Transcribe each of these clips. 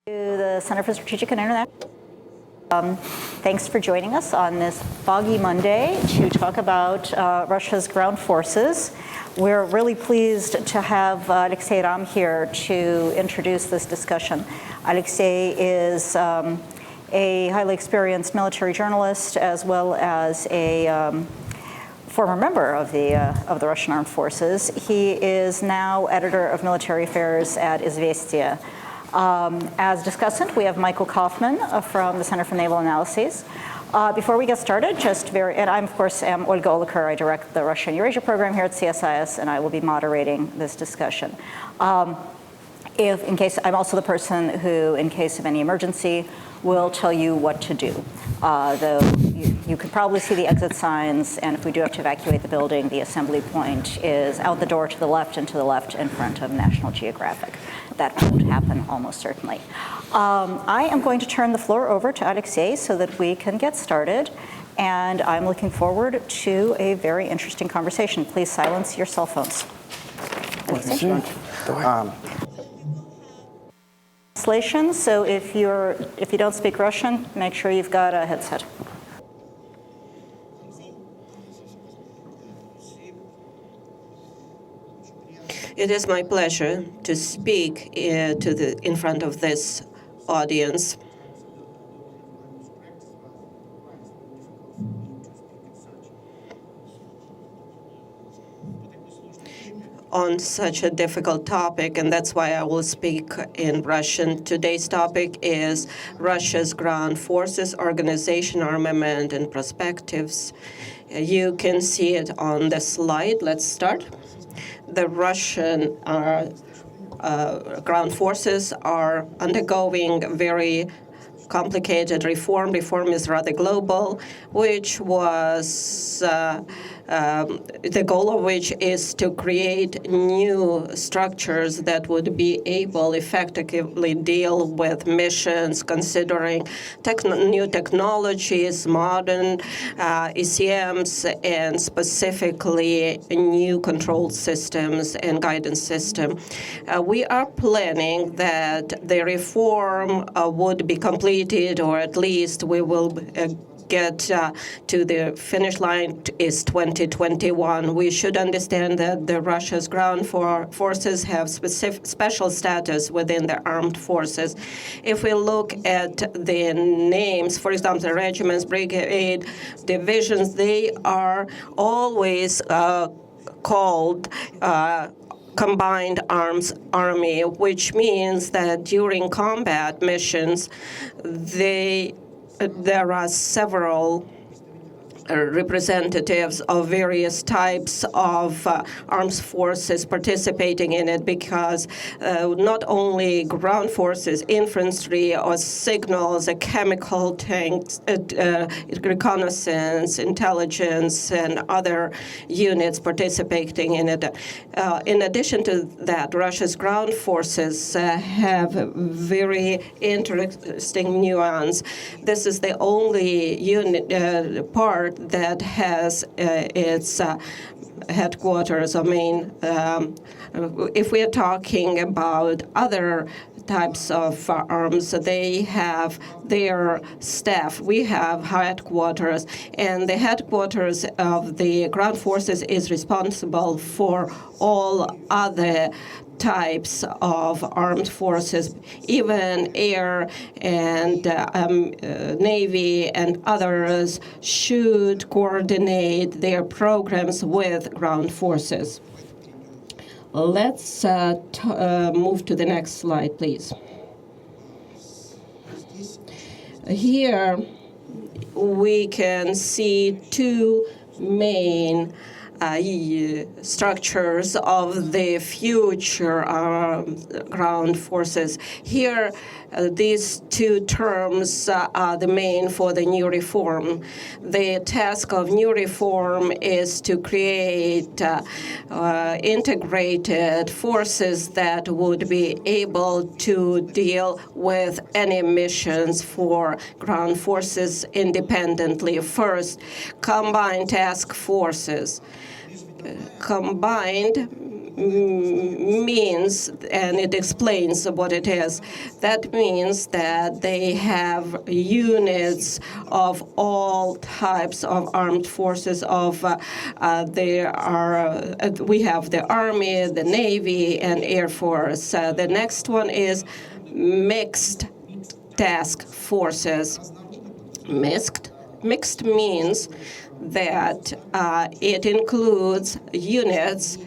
To the Center for Strategic and International. Thanks for joining us on this foggy Monday to talk about Russia's ground forces. We're really pleased to have Alexei Ram here to introduce this discussion. Alexei is a highly experienced military journalist as well as a former member of the Russian Armed Forces. He is now editor of military affairs at Izvestia. As discussant, we have Michael Kaufman from the Center for Naval Analyses. Before we get started, and I'm, of course, am Olga Olikar. I direct the Russia and Eurasia program here at CSIS, and I will be moderating this discussion. I'm also the person who, in case of any emergency, will tell you what to do. Though you could probably see the exit signs, and if we do have to evacuate the building, the assembly point is out the door to the left and to the left in front of National Geographic. That won't happen almost certainly. I am going to turn the floor over to Alexei so that we can get started, and I'm looking forward to a very interesting conversation. Please silence your cell phones. Alexei? Translation, so if you don't speak Russian, make sure you've got a headset. It is my pleasure to speak in front of this audience. On such a difficult topic, and that's why I will speak in Russian. Today's topic is Russia's ground forces, organization, armament, and perspectives. You can see it on the slide. Let's start. The Russian ground forces are undergoing very complicated reform. Reform is rather global, which was the goal of which is to create new structures that would be able effectively deal with missions, considering new technologies, modern ECMs, and specifically new control systems and guidance system. We are planning that the reform would be completed, or at least we will get to the finish line is 2021. We should understand that the Russia's ground forces have special status within the armed forces. If we look at the names, for example, the regiments, brigade, divisions, they are always called Combined Arms Army, which means that during combat missions, there are several representatives of various types of armed forces participating in it, because not only ground forces, infantry or signals, chemical tanks, reconnaissance, intelligence, and other units participating in it. In addition to that, Russia's ground forces have very interesting nuance. This is the only unit part that has its headquarters. I mean, if we are talking about other types of arms, they have their staff. We have headquarters, and the headquarters of the ground forces is responsible for all other types of armed forces, even air and navy and others should coordinate their programs with ground forces. Let's move to the next slide, please. Here we can see two main structures of the future ground forces. Here, these two terms are the main for the new reform. The task of new reform is to create integrated forces that would be able to deal with any missions for ground forces independently. First, combined task forces. Combined means, and it explains what it is. That means that they have units of all types of armed forces. We have the Army, the Navy, and Air Force. The next one is mixed task forces. Mixed means that it includes units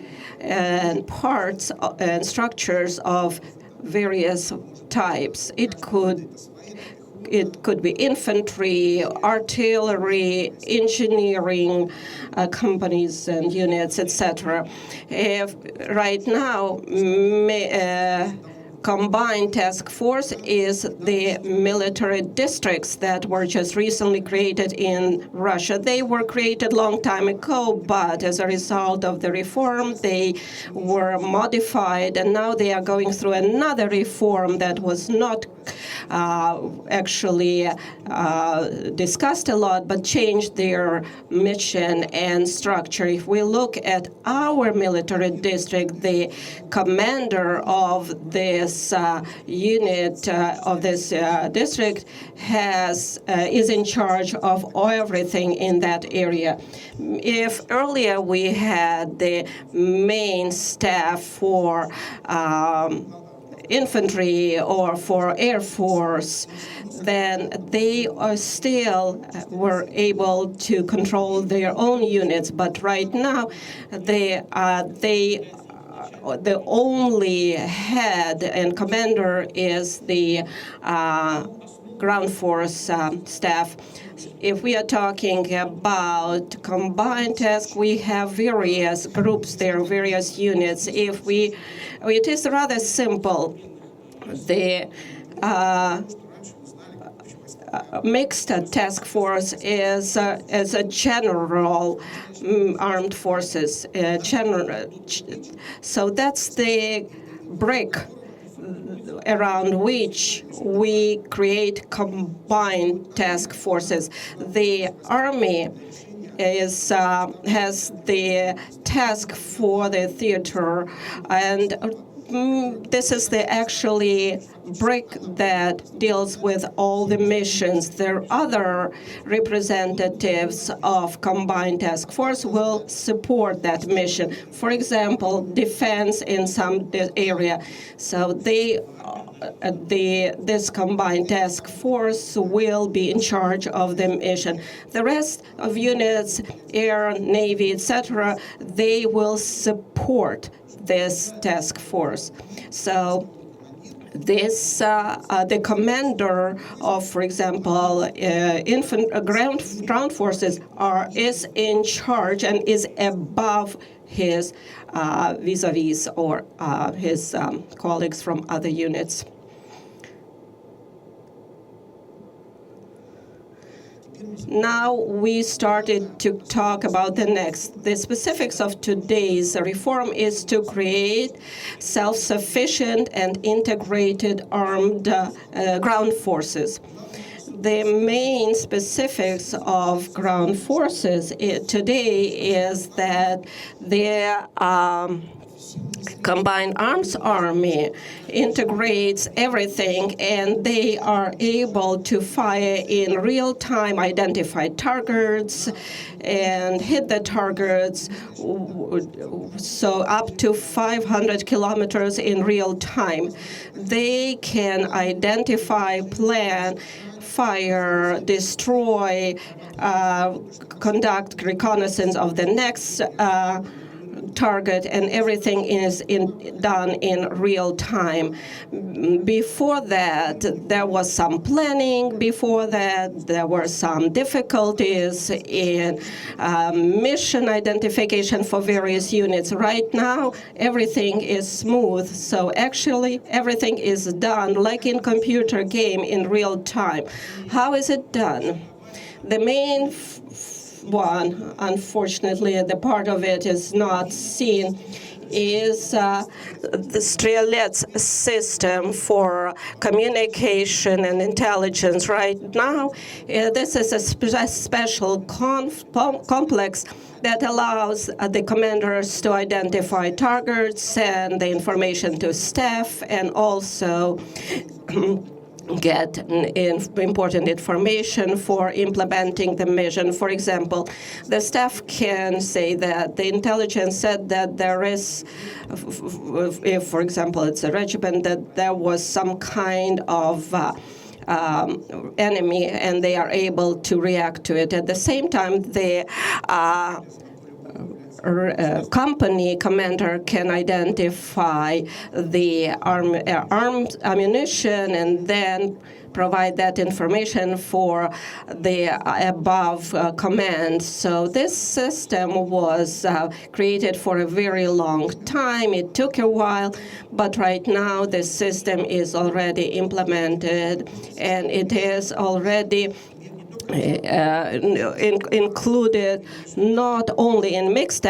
and parts and structures of various types. It could be infantry, artillery, engineering companies and units, etc. Right now, Combined Task Force is the military districts that were just recently created in Russia. They were created a long time ago, but as a result of the reform, they were modified, and now they are going through another reform that was not actually discussed a lot, but changed their mission and structure. If we look at our military district, the commander of this unit of this district is in charge of everything in that area. If earlier we had the main staff for infantry or for Air Force, then they still were able to control their own units. But right now, the only head and commander is the ground force staff. If we are talking about combined task, we have various groups there, various units. It is rather simple. The mixed task force is a general armed forces. So that's the brick around which we create combined task forces. The Army has the task for the theater, and this is the actually brick that deals with all the missions. There are other representatives of Combined Task Force will support that mission. For example, defense in some area. So this Combined Task Force will be in charge of the mission. The rest of units, Air, Navy, etc., they will support this task force. So this, the commander of, for example, ground forces is in charge and is above his vis-a-vis or his colleagues from other units. Now we started to talk about the specifics of today's reform is to create self-sufficient and integrated armed ground forces. The main specifics of ground forces today is that their Combined Arms Army integrates everything, and they are able to fire in real time, identify targets, and hit the targets, so up to 500 kilometers in real time. They can identify, plan, fire, destroy, conduct reconnaissance of the next target, and everything is done in real time. Before that, there was some planning. Before that, there were some difficulties in mission identification for various units. Right now, everything is smooth. So actually, everything is done like in computer game in real time. How is it done? The main one, unfortunately, the part of it is not seen, is the Strelitz system for communication and intelligence. Right now, this is a special complex that allows the commanders to identify targets, send the information to staff, and also get important information for implementing the mission. For example, the staff can say that the intelligence said that there is, if, for example, it's a regiment, that there was some kind of enemy, and they are able to react to it. At the same time, the company commander can identify the armed ammunition and then provide that information for the above command. So this system was created for a very long time. It took a while, but right now the system is already implemented, and it is already included not only in mixed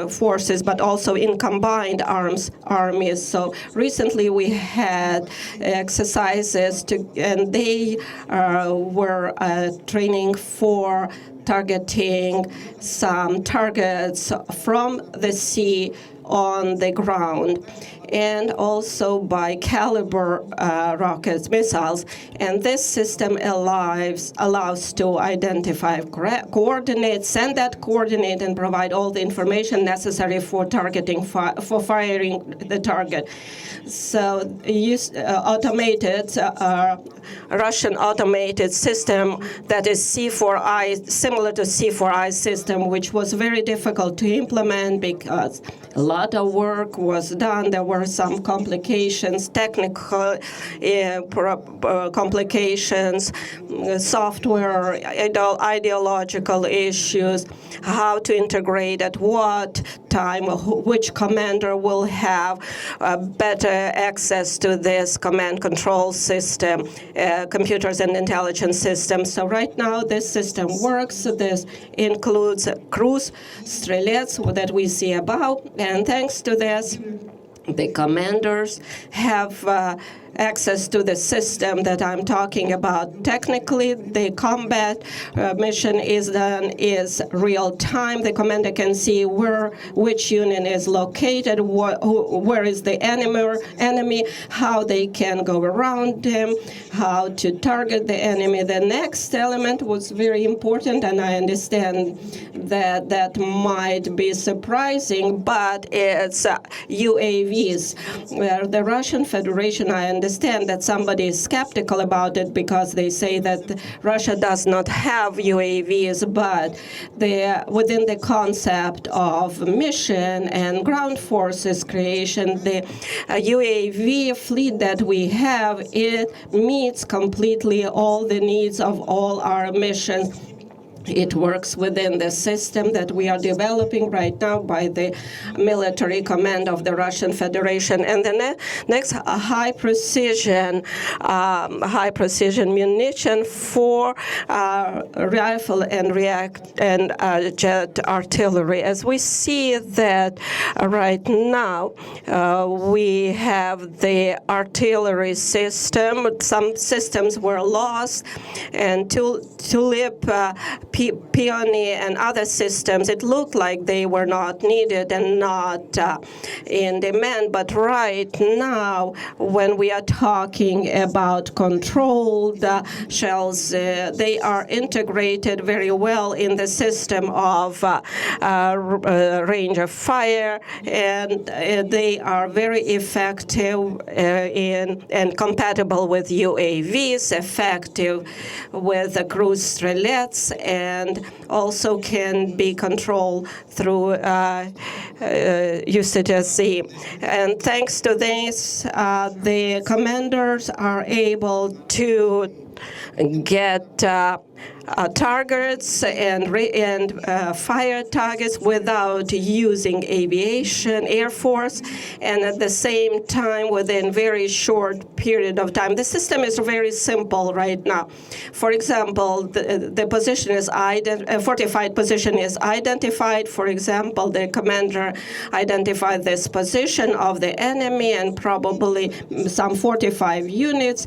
forces but also in combined armies. So recently we had exercises and they were training for targeting some targets from the sea on the ground, and also by caliber rockets, missiles. And this system allows to identify coordinates, send that coordinate, and provide all the information necessary for targeting, for firing the target. So automated, Russian automated system that is C4I, similar to C4I system, which was very difficult to implement because a lot of work was done. There were some complications, technical complications, software, ideological issues, how to integrate at what time, which commander will have better access to this command control system, computers and intelligence systems. So right now this system works. This includes cruise Strelitz that we see above, and thanks to this, the commanders have access to the system that I'm talking about. Technically, the combat mission is real time. The commander can see which unit is located, where is the enemy, how they can go around him, how to target the enemy. The next element was very important, and I understand that might be surprising, but it's UAVs, where the Russian Federation, I understand that somebody is skeptical about it because they say that Russia does not have UAVs, but within the concept of mission and ground forces creation, the UAV fleet that we have, it meets completely all the needs of all our missions. It works within the system that we are developing right now by the military command of the Russian Federation. And the next, high precision munition for rifle and jet artillery. As we see that right now, we have the artillery system. Some systems were lost, and Tulip, Peony, and other systems, it looked like they were not needed and not in demand. But right now, when we are talking about controlled shells, they are integrated very well in the system of range of fire, and they are very effective and compatible with UAVs, effective with the cruise Strelitz, and also can be controlled through usage at sea. And thanks to this, the commanders are able to get targets and fire targets without using aviation, Air Force, and at the same time within very short period of time. The system is very simple right now. For example, the position is a fortified position is identified. For example, the commander identified this position of the enemy and probably some 45 units,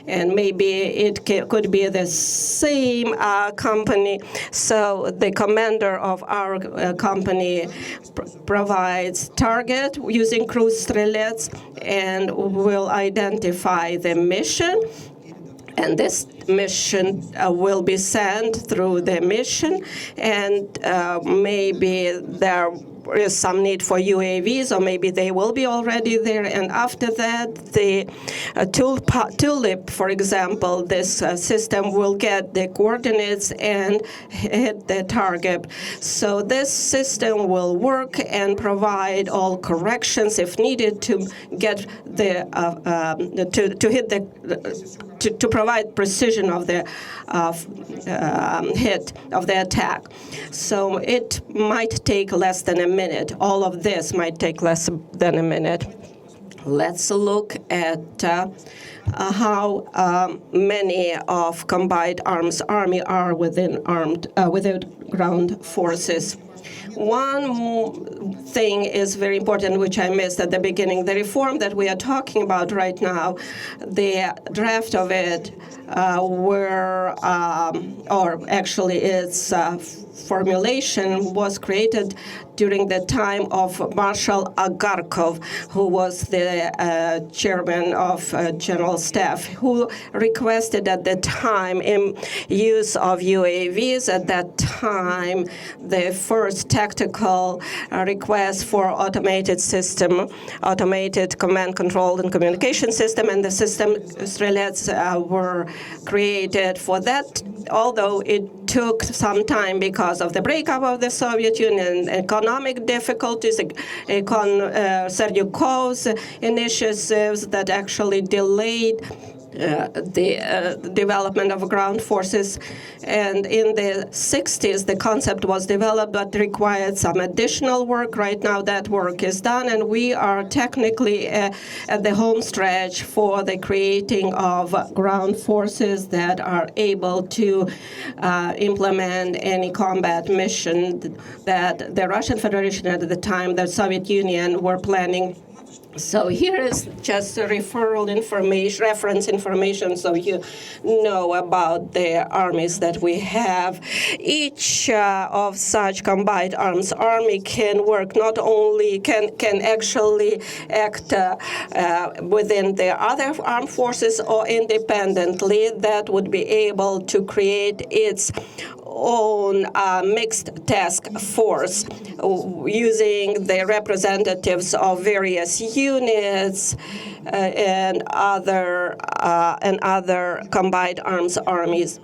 and maybe it could be the same team company. So the commander of our company provides target using cruise Strelitz and will identify the mission. And this mission will be sent through the mission, and maybe there is some need for UAVs, or maybe they will be already there. And after that, the tulip, for example, this system will get the coordinates and hit the target. So this system will work and provide all corrections if needed to get the to hit the to provide precision of the hit of the attack. So it might take less than a minute. All of this might take less than a minute. Let's look at how many of combined arms army are within ground forces. One thing is very important, which I missed at the beginning. The reform that we are talking about right now, the draft of it or actually its formulation was created during the time of Marshal Agarkov, who was the chairman of General Staff, who requested at the time use of UAVs. At that time, the first tactical request for automated system, automated command, control, and communication system, and the system Strelitz were created for that, although it took some time because of the breakup of the Soviet Union, economic difficulties, Serdyukov's initiatives that actually delayed the development of ground forces. And in the 60s, the concept was developed, but required some additional work. Right now, that work is done, and we are technically at the home stretch for the creating of ground forces that are able to implement any combat mission that the Russian Federation at the time, the Soviet Union, were planning. So here is just a reference information, so you know about the armies that we have. Each of such combined arms army can work not only can actually act within the other armed forces or independently. That would be able to create its own mixed task force using the representatives of various units and other combined arms armies.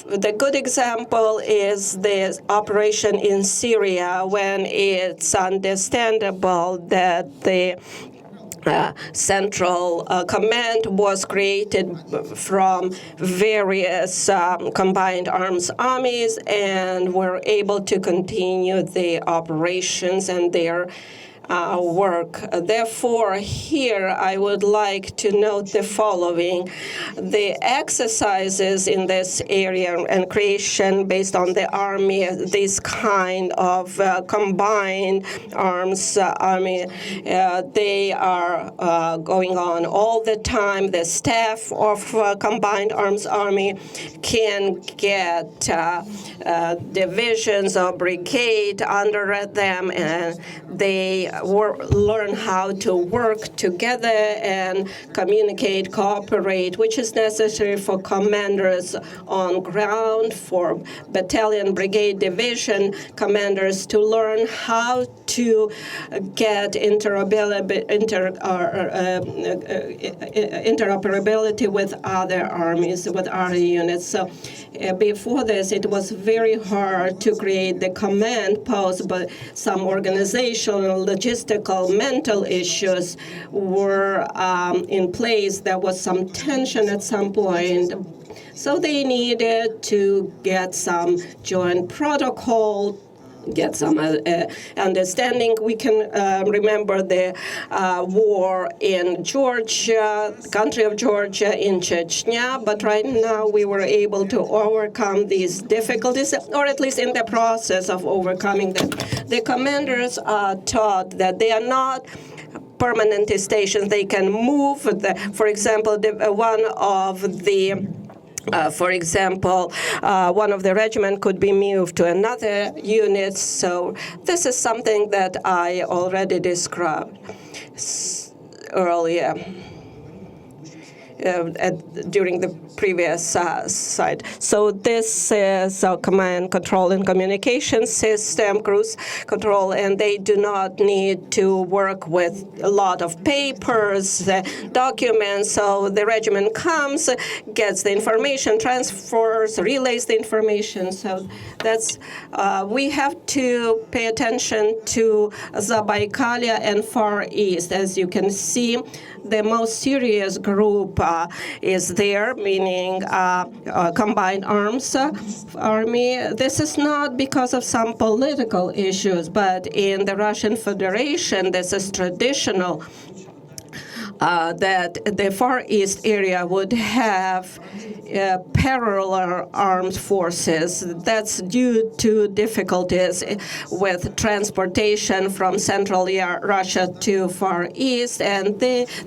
The good example is the operation in Syria, when it's understandable that the Central Command was created from various combined arms armies and were able to continue the operations and their work. Therefore, here I would like to note the following. The exercises in this area and creation based on the army, this kind of combined arms army, they are going on all the time. The staff of combined arms army can get divisions or brigade under them, and they learn how to work together and communicate, cooperate, which is necessary for commanders on ground, for battalion, brigade, division commanders to learn how to get interoperability with other armies, with other units. So before this, it was very hard to create the command post, but some organizational, logistical, mental issues were in place. There was some tension at some point. So they needed to get some joint protocol, get some understanding. We can remember the war in Georgia, the country of Georgia, in Chechnya, but right now we were able to overcome these difficulties, or at least in the process of overcoming them. The commanders are taught that they are not permanent stations. They can move. For example, one of the For example, one of the regiment could be moved to another unit. So this is something that I already described earlier. During the previous slide. So this is our command, control, and communication system, cruise control, and they do not need to work with a lot of papers, documents. So the regiment comes, gets the information, transfers, relays the information. So that's we have to pay attention to Zabaikalia and Far East. As you can see, the most serious group is there, meaning combined arms army. This is not because of some political issues, but in the Russian Federation, this is traditional that the Far East area would have parallel armed forces. That's due to difficulties with transportation from Central Russia to Far East, and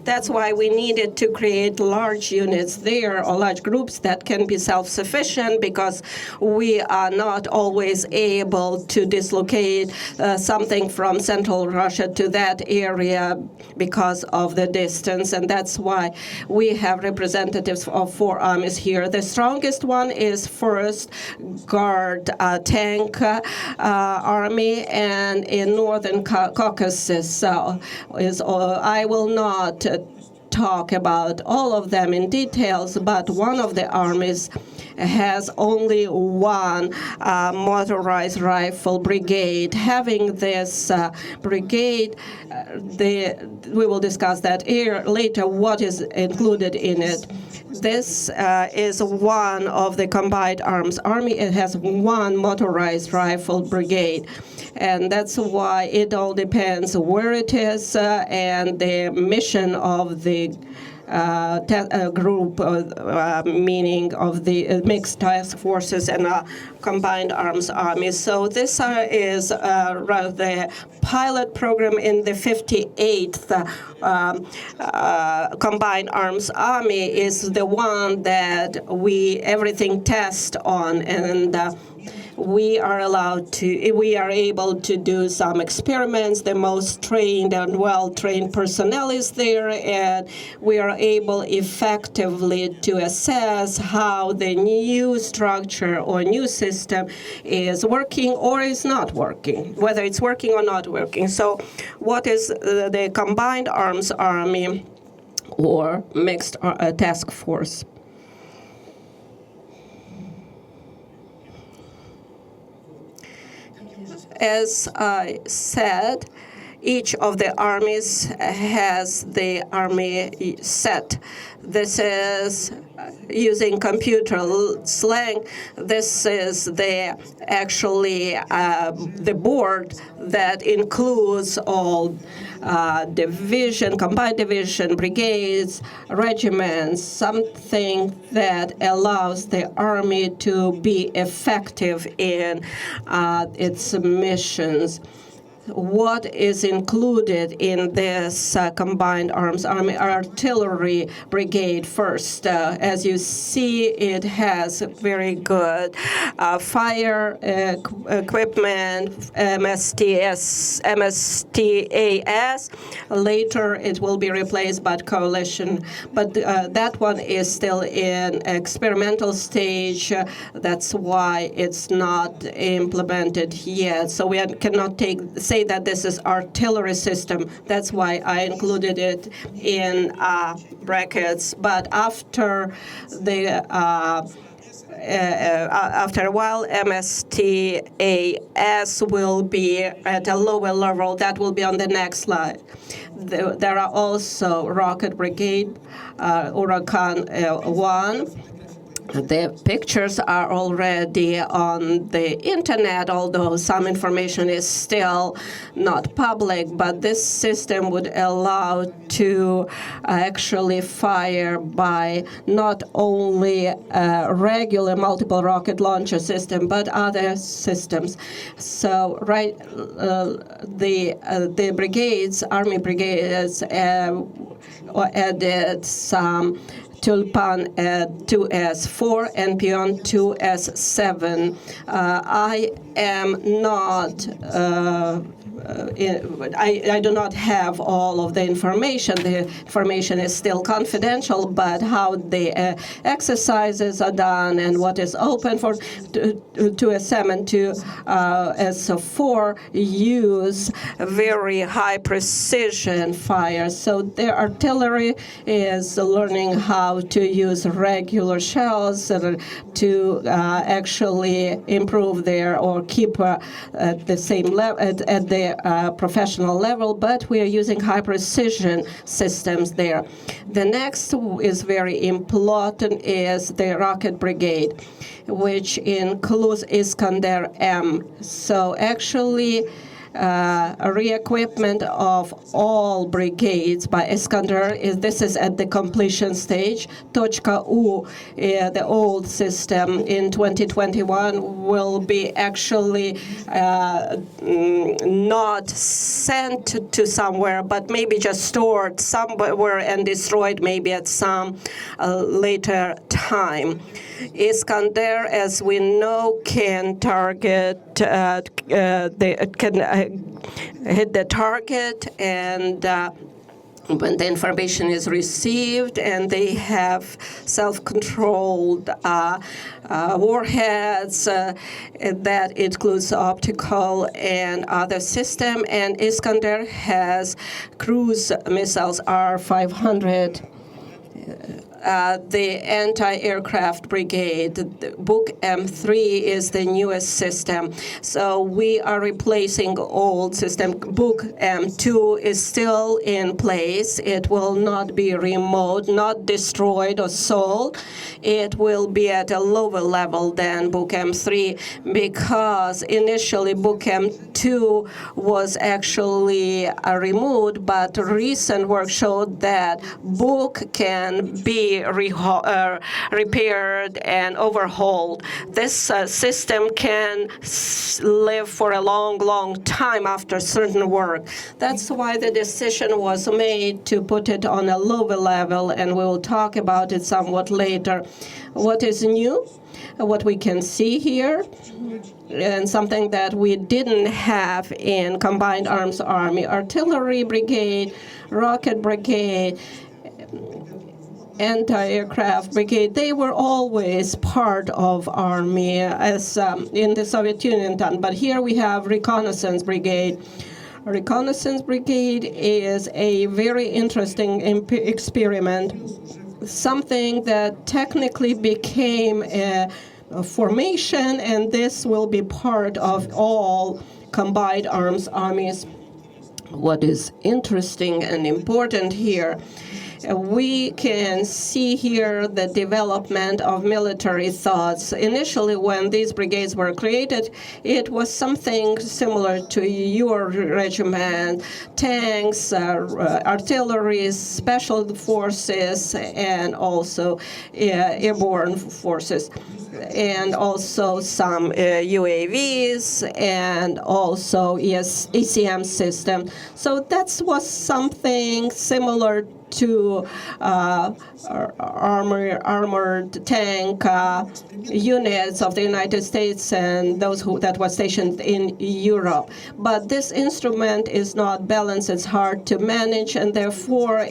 that's why we needed to create large units there, or large groups that can be self-sufficient, because we are not always able to dislocate something from Central Russia to that area because of the distance, and that's why we have representatives of 4 armies here. The strongest one is 1st Guard Tank Army, and in Northern Caucasus I will not talk about all of them in details, but one of the armies has only one motorized rifle brigade. Having this brigade, we will discuss that later, what is included in it. This is one of the combined arms army. It has one motorized rifle brigade. And that's why it all depends where it is and the mission of the group, meaning of the mixed task forces and combined arms armies. So this is the pilot program in the 58th Combined Arms Army is the one that everything test on, and we are able to do some experiments. The most trained and well-trained personnel is there, and we are able effectively to assess how the new structure or new system is working or is not working, whether it's working or not working. So what is the Combined Arms Army or Mixed Task Force? As I said, each of the armies has the army set. This is using computer slang. This is the board that includes all division, combined division, brigades, regiments, something that allows the army to be effective in its missions. What is included in this Combined Arms Army Artillery Brigade first? As you see, it has very good fire equipment, MSTAS. Later, it will be replaced by coalition, but that one is still in experimental stage. That's why it's not implemented yet. So we cannot say that this is artillery system. That's why I included it in brackets. But after after a while, MSTAS will be at a lower level. That will be on the next slide. There are also Rocket Brigade, Huracan 1. The pictures are already on the internet, although some information is still not public, but this system would allow to actually fire by not only regular multiple rocket launcher system, but other systems. So the brigades, army brigades, added some Tulpan 2S4 and Pion 2S7. I am not I do not have all of the information. The information is still confidential, but how the exercises are done and what is open for 2S7 to S4 use very high precision fire. So the artillery is learning how to use regular shells to actually improve their or keep at the same level at the professional level, but we are using high precision systems there. The next is very important is the Rocket Brigade, which includes Iskander M. So actually a re-equipment of all brigades by Iskander this is at the completion stage. Tochka U, the old system in 2021, will be actually not sent to somewhere, but maybe just stored somewhere and destroyed maybe at some later time. Iskander, as we know, can target, hit the target, and when the information is received, and they have self-controlled warheads that includes optical and other system, and Iskander has cruise missiles R-500. The anti-aircraft brigade, Book M3 is the newest system. So we are replacing old system. Book M2 is still in place. It will not be remote, not destroyed or sold. It will be at a lower level than Book M3 because initially Book M2 was actually removed, but recent work showed that Book can be repaired and overhauled. This system can live for a long, long time after certain work. That's why the decision was made to put it on a lower level, and we will talk about it somewhat later. What is new? What we can see here, and something that we didn't have in Combined Arms Army, Artillery Brigade, Rocket Brigade, anti-aircraft brigade, they were always part of Army as in the Soviet Union done. But here we have Reconnaissance Brigade. Reconnaissance Brigade is a very interesting experiment, something that technically became a formation, and this will be part of all combined arms armies. What is interesting and important here, we can see here the development of military thoughts. Initially, when these brigades were created, it was something similar to your regiment: tanks, artillery, special forces, and also airborne forces, and also some UAVs, and also ECM system. So that was something similar to armored tank units of the United States and those that were stationed in Europe. But this instrument is not balanced, it's hard to manage, and therefore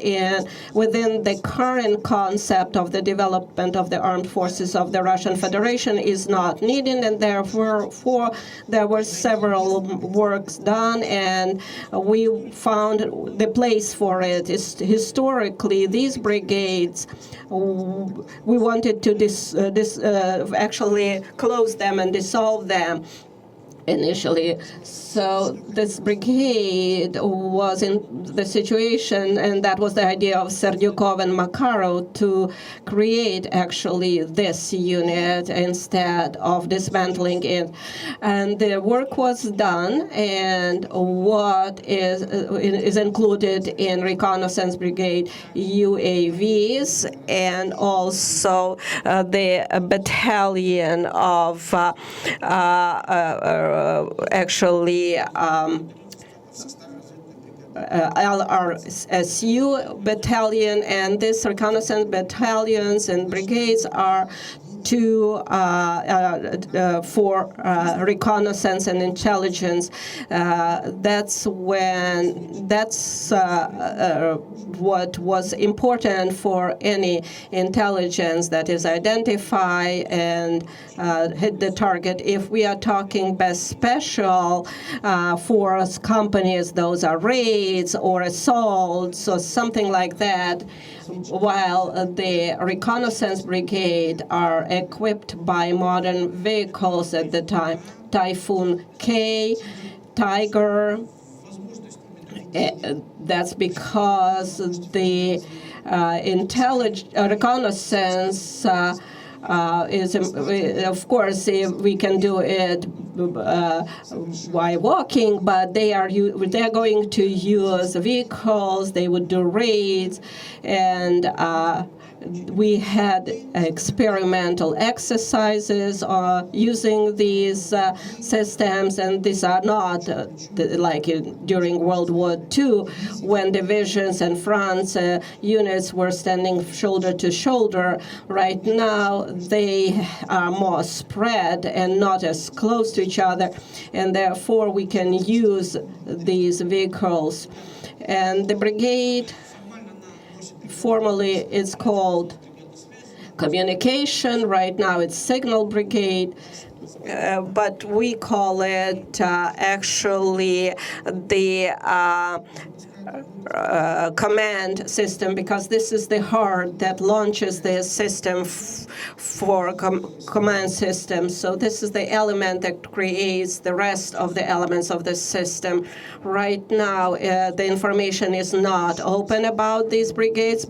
within the current concept of the development of the armed forces of the Russian Federation is not needed, and therefore there were several works done, and we found the place for it. Historically, these brigades, we wanted to actually close them and dissolve them initially. So this brigade was in the situation, and that was the idea of Serdyukov and Makarov to create actually this unit instead of dismantling it. And the work was done, and what is included in Reconnaissance Brigade: UAVs, and also the battalion of actually LRSU battalion, and these reconnaissance battalions and brigades are for reconnaissance and intelligence. That's what was important for any intelligence, that is identify and hit the target. If we are talking best special force companies, those are raids or assaults or something like that, while the Reconnaissance Brigade are equipped by modern vehicles at the time. Typhoon K, Tiger. That's because the reconnaissance is, of course, we can do it by walking, but they're going to use vehicles. They would do raids, and we had experimental exercises using these systems, and these are not like during World War II, when divisions and fronts units were standing shoulder to shoulder. Right now, they are more spread and not as close to each other, and therefore we can use these vehicles. And the brigade, formally, it's called communication. Right now, it's signal brigade, but we call it actually the command system, because this is the heart that launches the system for command system. So this is the element that creates the rest of the elements of the system. Right now, the information is not open about these brigades.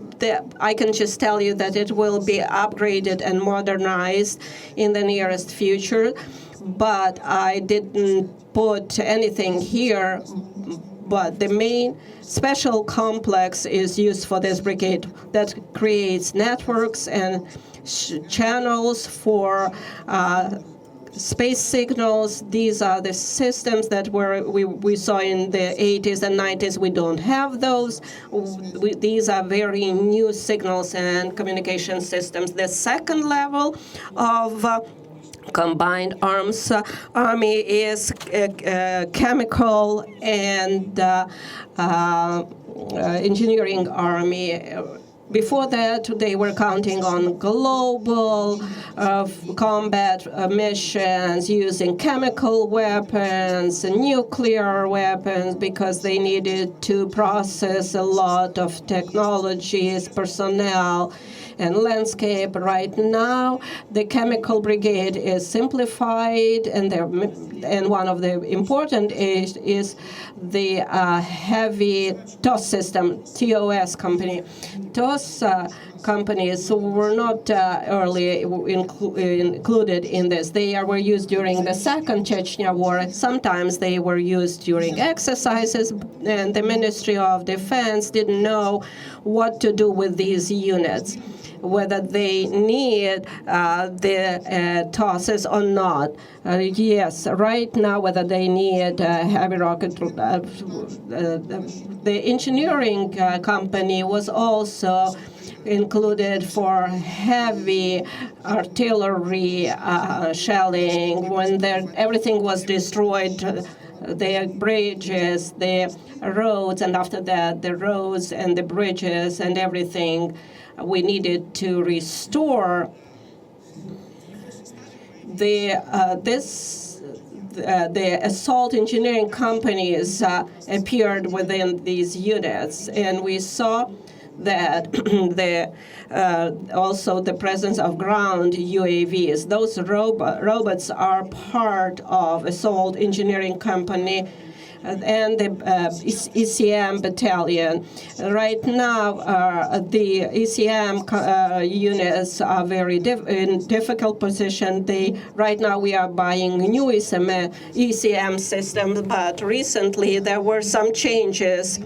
I can just tell you that it will be upgraded and modernized in the nearest future, but I didn't put anything here. But the main special complex is used for this brigade that creates networks and channels for space signals. These are the systems that we saw in the 80s and 90s. We don't have those. These are very new signals and communication systems. The second level of combined arms army is chemical and engineering army. Before that, they were counting on global combat missions using chemical weapons and nuclear weapons, because they needed to process a lot of technologies, personnel, and landscape. Right now, the chemical brigade is simplified, and one of the important is the heavy TOS system, TOS company. TOS companies were not early included in this. They were used during the Second Chechnya War. Sometimes they were used during exercises, and the Ministry of Defense didn't know what to do with these units, whether they need the TOSs or not. Yes, right now, whether they need heavy rocket. The engineering company was also included for heavy artillery shelling when everything was destroyed. The bridges, the roads, and after that, the roads and the bridges and everything we needed to restore. The assault engineering companies appeared within these units, and we saw that also the presence of ground UAVs. Those robots are part of assault engineering company and the ECM battalion. Right now, the ECM units are very in difficult position. Right now we are buying new ECM systems, but recently there were some changes.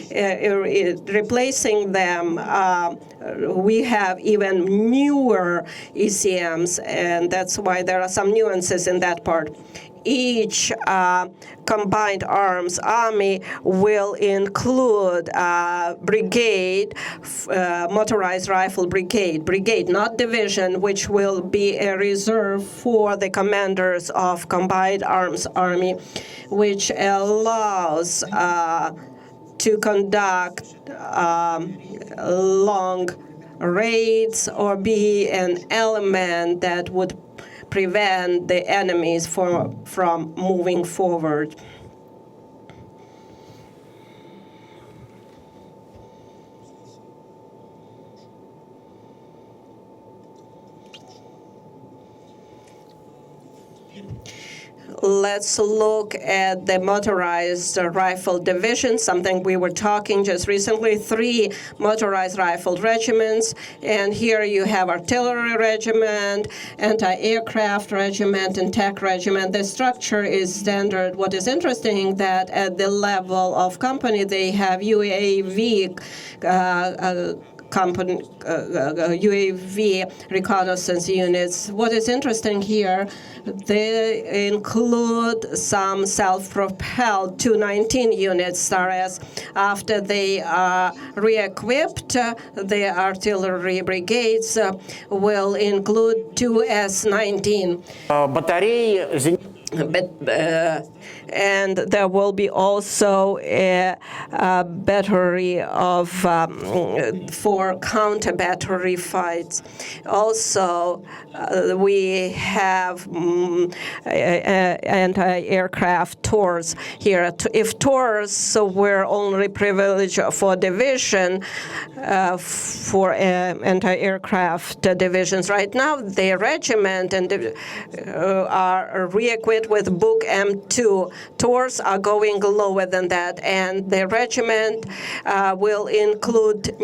Replacing them, we have even newer ECMs, and that's why there are some nuances in that part. each combined arms army will include brigade, motorized rifle brigade, not division, which will be a reserve for the commanders of combined arms army, which allows to conduct long raids or be an element that would prevent the enemies from moving forward. Let's look at the motorized rifle division, something we were talking just recently, 3 motorized rifle regiments. And here you have artillery regiment, anti-aircraft regiment, and tech regiment. The structure is standard. What is interesting that at the level of company, they have UAV UAV reconnaissance units. What is interesting here, they include some self-propelled 219 units, whereas after they are re-equipped, the artillery brigades will include 2 S-19. And there will be also a battery of for counter-battery fights. Also, we have anti-aircraft TORs here. If TORs were only privileged for division, for anti-aircraft divisions, right now the regiment and are re-equipped with Book M2. TORs are going lower than that, and the regiment will include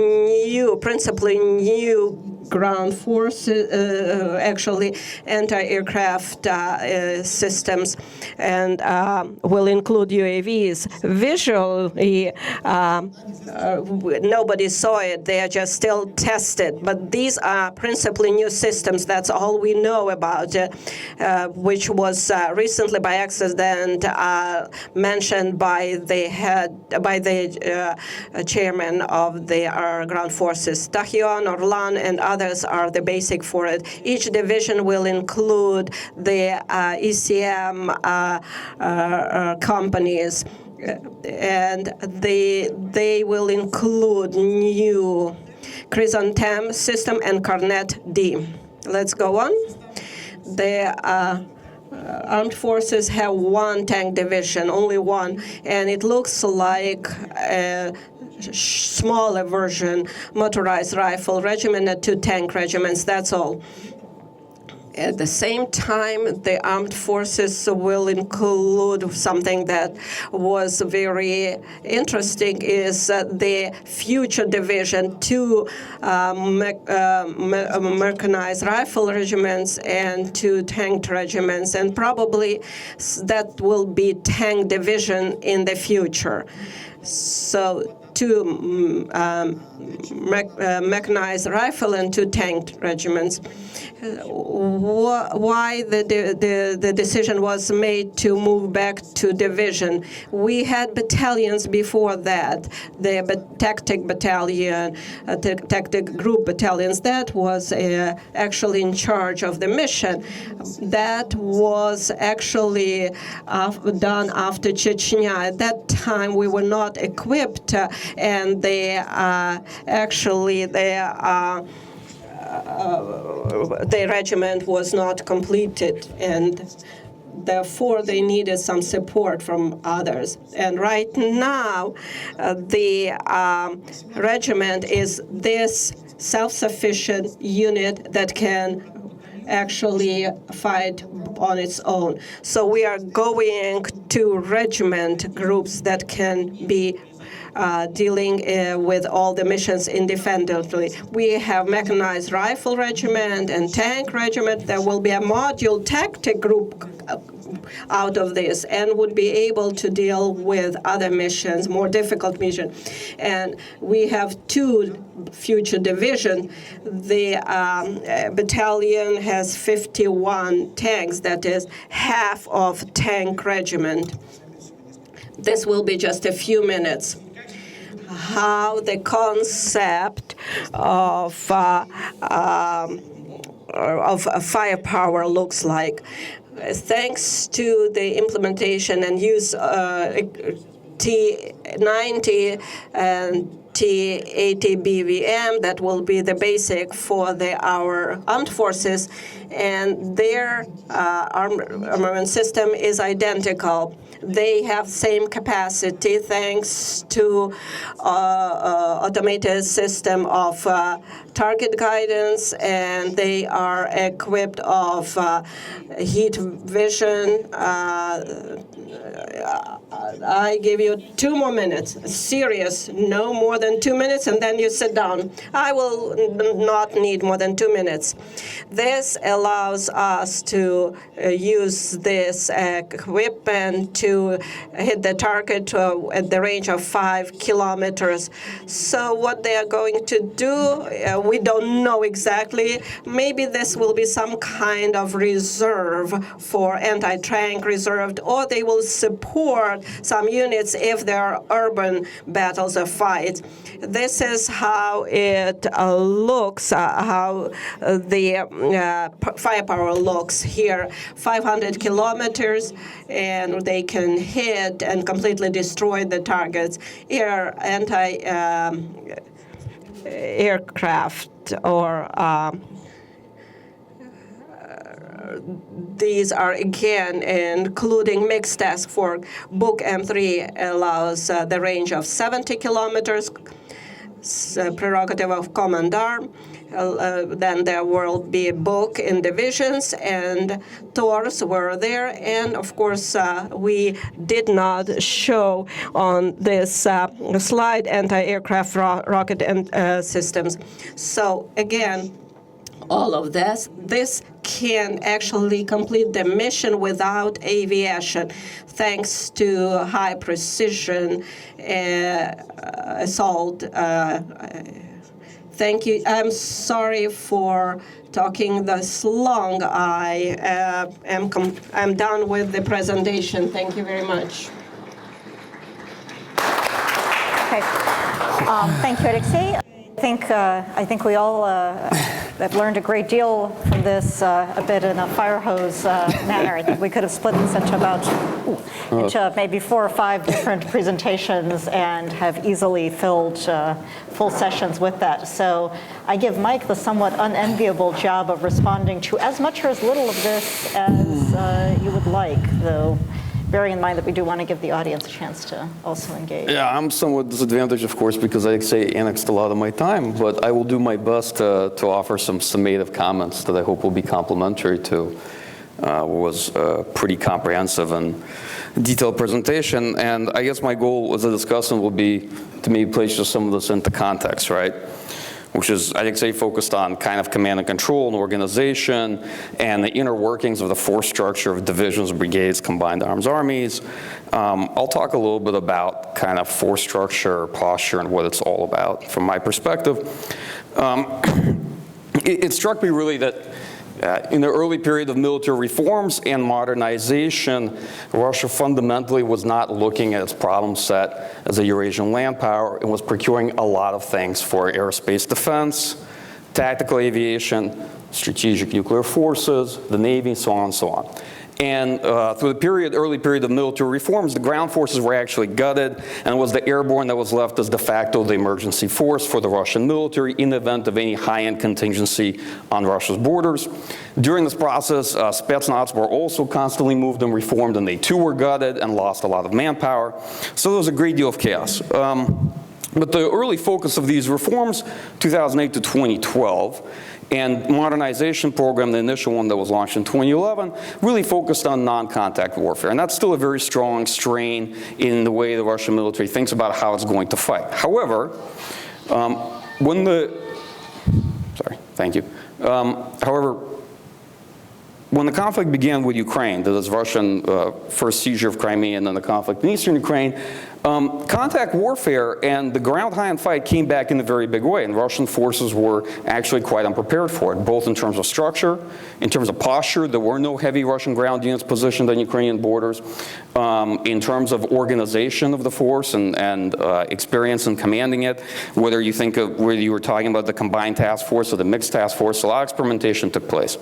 principally new ground forces, actually anti-aircraft systems, and will include UAVs. Visually, nobody saw it. They are just still tested. But these are principally new systems. That's all we know about it, which was recently by accident mentioned by the chairman of the ground forces. Tachyon, Orlan, and others are the basic for it. Each division will include the ECM companies, and they will include new Chrysanthemum system and Cornet D. Let's go on. The armed forces have 1 tank division, only 1, and it looks like a smaller version, motorized rifle regiment and 2 tank regiments, that's all. At the same time, the armed forces will include something that was very interesting, is the future division, 2 mechanized rifle regiments and 2 tank regiments, and probably that will be tank division in the future. So 2 mechanized rifle and 2 tank regiments. Why the decision was made to move back to division? We had battalions before that, the tactic battalion, tactic group battalions. That was actually in charge of the mission. That was actually done after Chechnya. At that time, we were not equipped, and the regiment was not completed, and therefore they needed some support from others. And right now, the regiment is this self-sufficient unit that can actually fight on its own. So we are going to regiment groups that can be dealing with all the missions independently. We have mechanized rifle regiment and tank regiment. There will be a module tactic group out of this and would be able to deal with other missions, more difficult missions. And we have 2 future divisions. The battalion has 51 tanks, that is half of tank regiment. This will be just a few minutes. How the concept of firepower looks like. Thanks to the implementation and use T90 and T80 BVM, that will be the basic for our armed forces, and their armament system is identical. They have same capacity thanks to automated system of target guidance, and they are equipped of heat vision. I give you 2 more minutes. Serious, no more than 2 minutes, and then you sit down. I will not need more than 2 minutes. This allows us to use this equipment to hit the target at the range of 5 kilometers. So what they are going to do, we don't know exactly. Maybe this will be some kind of reserve for anti-tank reserved, or they will support some units if there are urban battles or fights. This is how it looks, how the firepower looks here. 500 kilometers, and they can hit and completely destroy the targets. Here, anti-aircraft or these are, again, including mixed task force. Book M3 allows the range of 70 kilometers, prerogative of commandar. Then there will be book in divisions, and TORs were there. And of course, we did not show on this slide anti-aircraft rocket systems. So again, all of this can actually complete the mission without aviation, thanks to high precision assault. Thank you. I'm sorry for talking this long. I'm done with the presentation. Thank you very much. Okay. Thank you, Alexei. I think we all have learned a great deal from this, a bit in a fire hose manner. I think we could have split this into into maybe 4 or 5 different presentations and have easily filled full sessions with that. So I give Mike the somewhat unenviable job of responding to as much or as little of this as you would like, though bearing in mind that we do want to give the audience a chance to also engage. Yeah, I'm somewhat disadvantaged, of course, because I annexed a lot of my time, but I will do my best to offer some summative comments that I hope will be complementary to what was a pretty comprehensive and detailed presentation. And I guess my goal as a discussant will be to maybe place just some of this into context, right? Which is, I think, focused on kind of command and control and organization and the inner workings of the force structure of divisions, brigades, combined arms armies. I'll talk a little bit about kind of force structure, posture, and what it's all about from my perspective. It struck me really that in the early period of military reforms and modernization, Russia fundamentally was not looking at its problem set as a Eurasian land power and was procuring a lot of things for aerospace defense, tactical aviation, strategic nuclear forces, the Navy, so on and so on. And through the early period of military reforms, the ground forces were actually gutted, and it was the airborne that was left as de facto the emergency force for the Russian military in the event of any high-end contingency on Russia's borders. During this process, Spetsnaz were also constantly moved and reformed, and they too were gutted and lost a lot of manpower. So there was a great deal of chaos. But the early focus of these reforms, 2008 to 2012, and modernization program, the initial one that was launched in 2011, really focused on non-contact warfare. And that's still a very strong strain in the way the Russian military thinks about how it's going to fight. However, when the conflict began with Ukraine, that is Russian first seizure of Crimea and then the conflict in eastern Ukraine, contact warfare and the ground high and fight came back in a very big way, and Russian forces were actually quite unprepared for it, both in terms of structure, in terms of posture. There were no heavy Russian ground units positioned on Ukrainian borders. In terms of organization of the force and experience in commanding it, whether you think of whether you were talking about the combined task force or the mixed task force, a lot of experimentation took place.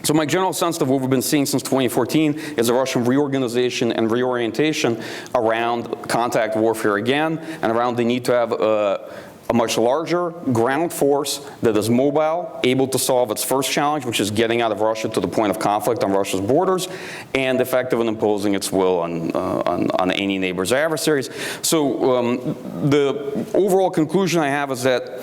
So my general sense of what we've been seeing since 2014 is a Russian reorganization and reorientation around contact warfare again, and around the need to have a much larger ground force that is mobile, able to solve its first challenge, which is getting out of Russia to the point of conflict on Russia's borders, and effective in imposing its will on any neighbors or adversaries. So the overall conclusion I have is that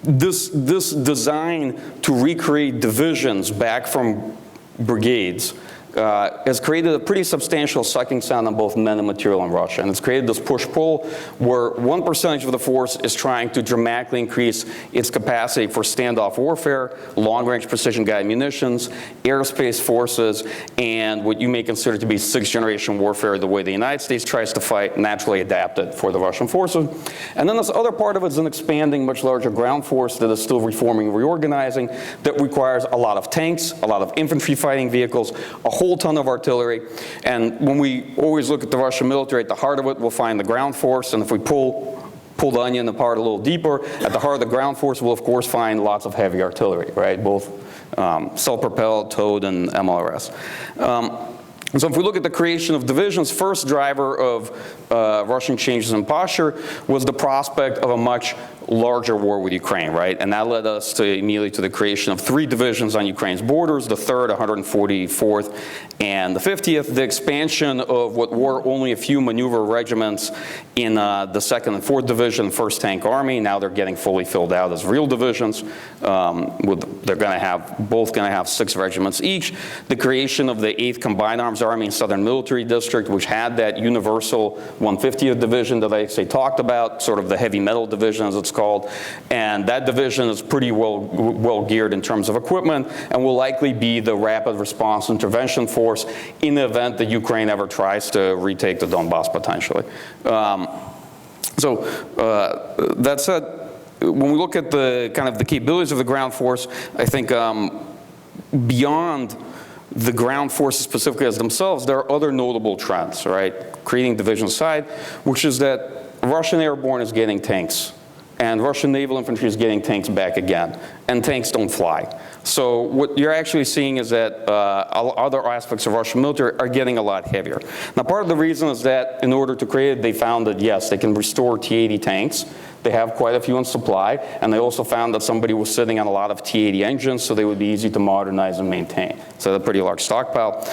this design to recreate divisions back from brigades has created a pretty substantial sucking sound on both men and material in Russia. And it's created this push-pull where one percentage of the force is trying to dramatically increase its capacity for standoff warfare, long-range precision-guided munitions, airspace forces, and what you may consider to be sixth-generation warfare, the way the United States tries to fight, naturally adapted for the Russian forces. And then this other part of it is an expanding, much larger ground force that is still reforming and reorganizing, that requires a lot of tanks, a lot of infantry fighting vehicles, a whole ton of artillery. And when we always look at the Russian military, at the heart of it, we'll find the ground force. And if we pull the onion apart a little deeper, at the heart of the ground force, we'll of course find lots of heavy artillery, right? Both self-propelled, towed, and MLRS. And so if we look at the creation of divisions, first driver of Russian changes in posture was the prospect of a much larger war with Ukraine, right? And that led us immediately to the creation of 3 divisions on Ukraine's borders, the 3rd, 144th, and the 50th, the expansion of what were only a few maneuver regiments in the 2nd and 4th Division, 1st Tank Army. Now they're getting fully filled out as real divisions. They're both going to have 6 regiments each. The creation of the 8th Combined Arms Army and Southern Military District, which had that universal 150th Division that I talked about, sort of the heavy metal division as it's called. And that division is pretty well geared in terms of equipment and will likely be the rapid response intervention force in the event that Ukraine ever tries to retake the Donbass potentially. That said, when we look at the kind of the capabilities of the ground force, I think beyond the ground forces specifically as themselves, there are other notable trends, right? Creating division side, which is that Russian airborne is getting tanks, and Russian naval infantry is getting tanks back again, and tanks don't fly. So what you're actually seeing is that other aspects of Russian military are getting a lot heavier. Now, part of the reason is that in order to create it, they found that, yes, they can restore T-80 tanks. They have quite a few in supply, and they also found that somebody was sitting on a lot of T-80 engines, so they would be easy to modernize and maintain. So a pretty large stockpile.